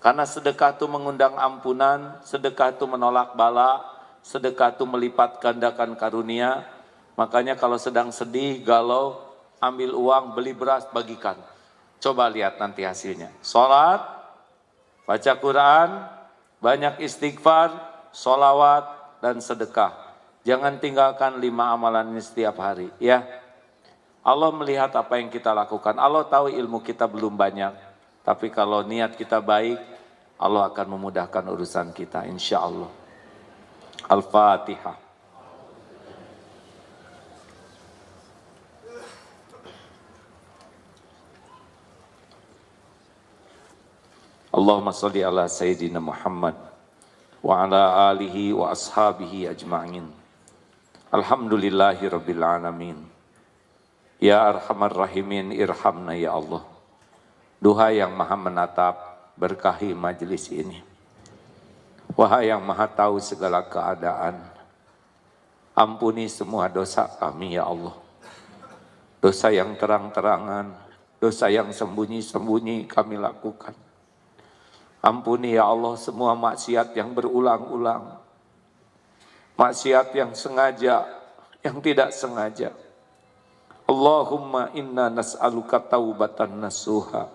Karena sedekah itu mengundang ampunan, sedekah itu menolak bala, sedekah itu melipat gandakan karunia. Makanya kalau sedang sedih, galau, ambil uang, beli beras, bagikan. Coba lihat nanti hasilnya. Sholat, baca Quran, banyak istighfar, sholawat, dan sedekah. Jangan tinggalkan 5 amalan ini setiap hari, ya. Allah melihat apa yang kita lakukan. Allah tahu ilmu kita belum banyak. Tapi kalau niat kita baik, Allah akan memudahkan urusan kita, insya Allah. Al-Fatihah. Allahumma salli ala Sayyidina Muhammad wa ala alihi wa ashabihi ajma'in. Alhamdulillahi Rabbil Alamin. Ya Arhamar Rahimin, irhamna ya Allah. Duha yang maha menatap, berkahi majelis ini. Wahai yang maha tahu segala keadaan, ampuni semua dosa kami ya Allah. Dosa yang terang-terangan, dosa yang sembunyi-sembunyi kami lakukan. Ampuni ya Allah semua maksiat yang berulang-ulang. Maksiat yang sengaja, yang tidak sengaja. Allahumma inna nas'aluka taubatan nasuha.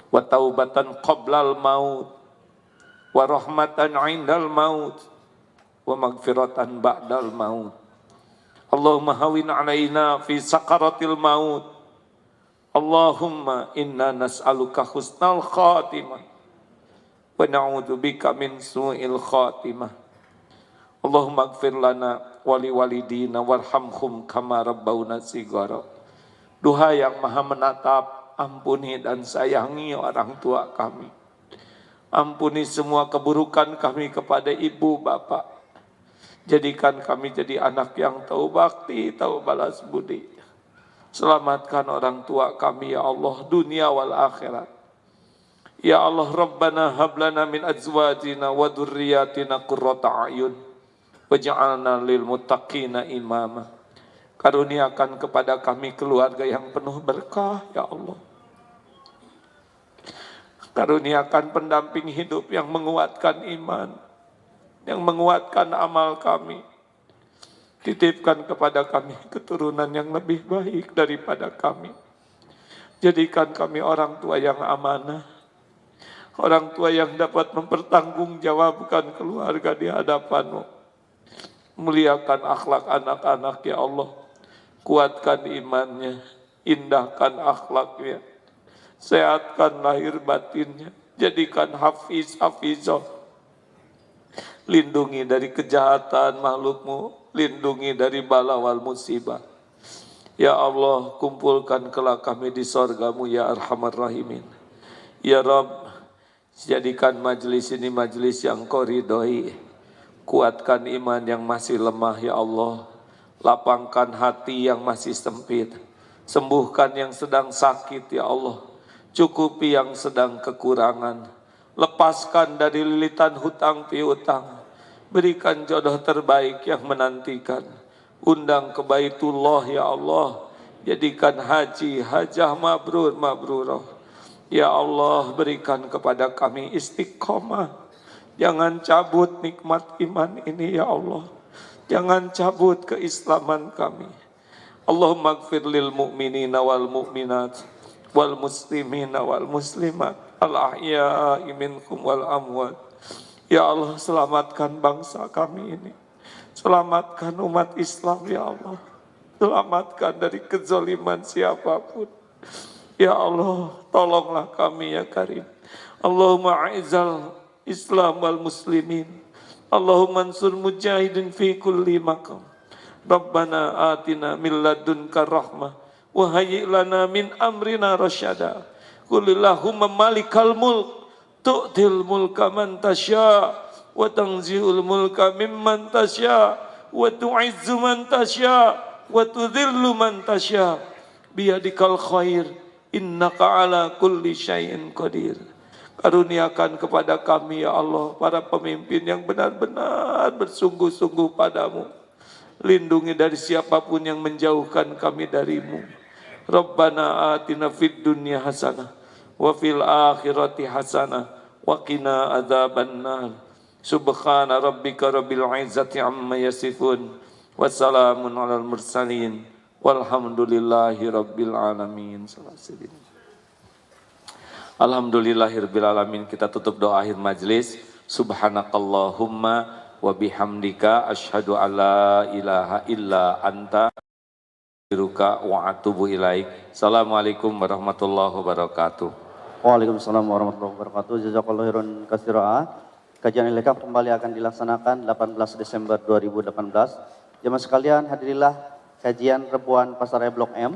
Wa taubatan qablal maut. Wa rahmatan indal maut. Wa magfiratan ba'dal maut. Allahumma hawin alaina fi sakaratil maut. Allahumma inna nas'aluka husnal khatimah. Wa na'udzubika min su'il khatimah. Allahumma ighfir lana wa liwalidina warhamhum kama rabbawna shighara. Duha yang maha menatap, ampuni dan sayangi orang tua kami. Ampuni semua keburukan kami kepada ibu bapak. Jadikan kami jadi anak yang tahu bakti, tahu balas budi. Selamatkan orang tua kami ya Allah, dunia wal akhirat. Ya Allah, Rabbana hablana min azwajina wa dhurriyyatina qurrata a'yun waj'alna lil muttaqina imama. Karuniakan kepada kami keluarga yang penuh berkah ya Allah. Karuniakan pendamping hidup yang menguatkan iman, yang menguatkan amal kami. Titipkan kepada kami keturunan yang lebih baik daripada kami. Jadikan kami orang tua yang amanah, orang tua yang dapat mempertanggungjawabkan keluarga di hadapan-Mu. Muliakan akhlak anak-anak ya Allah, kuatkan imannya, indahkan akhlaknya, sehatkan lahir batinnya, jadikan hafizah, lindungi dari kejahatan makhluk-Mu, lindungi dari bala wal musibah. Ya Allah, kumpulkan kelak kami di sorga-Mu ya Arhamar Rahimin. Ya Rabb, jadikan majelis ini majelis yang Kau ridhoi. Kuatkan iman yang masih lemah ya Allah. Lapangkan hati yang masih sempit. Sembuhkan yang sedang sakit ya Allah. Cukupi yang sedang kekurangan. Lepaskan dari lilitan hutang piutang. Berikan jodoh terbaik yang menantikan. Undang ke Baitullah ya Allah. Jadikan haji, hajah mabrurah. Ya Allah, berikan kepada kami istiqomah. Jangan cabut nikmat iman ini ya Allah. Jangan cabut keislaman kami. Allahumma gfir lil mu'minina wal mu'minat wal muslimina wal muslimat al ahya'i minkum wal amwat. Ya Allah, selamatkan bangsa kami ini. Selamatkan umat Islam ya Allah. Selamatkan dari kezaliman siapapun. Ya Allah, tolonglah kami ya Karim. Allahumma a'izzal Islam wal muslimin. Allahumma ansur mujahidin fi kulli maqam. Rabbana atina min ladunka rahmah wa hayyi' lana min amrina rasyada. Qulillahumma malikal mulk tu'til mulka man tasya wa tanzi'ul mulka mimman tasya wa tu'izzu man tasya wa tudhillu man tasya biyadikal khair innaka ala kulli syai'in qadir. Karuniakan kepada kami ya Allah para pemimpin yang benar-benar bersungguh-sungguh padamu. Lindungi dari siapapun yang menjauhkan kami darimu. Rabbana atina fid dunya hasanah wa fil akhirati hasanah wa qina adzabannar. Subhana rabbika rabbil izzati amma yasifun. Wassalamun alal mursalin. Walhamdulillahi rabbil alamin. Alhamdulillahirabbil alamin. Kita tutup doa akhir majlis. Subhanakallahumma wa bihamdika asyhadu alla ilaha illa anta astaghfiruka wa atubu ilaik. Assalamualaikum warahmatullahi wabarakatuh. Waalaikumsalam warahmatullahi wabarakatuh. Jazakallahu khairan katsira. Kajian ilekam kembali akan dilaksanakan 18 Desember 2018. Jemaah sekalian, hadirilah kajian Rebuan Pasaraya Blok M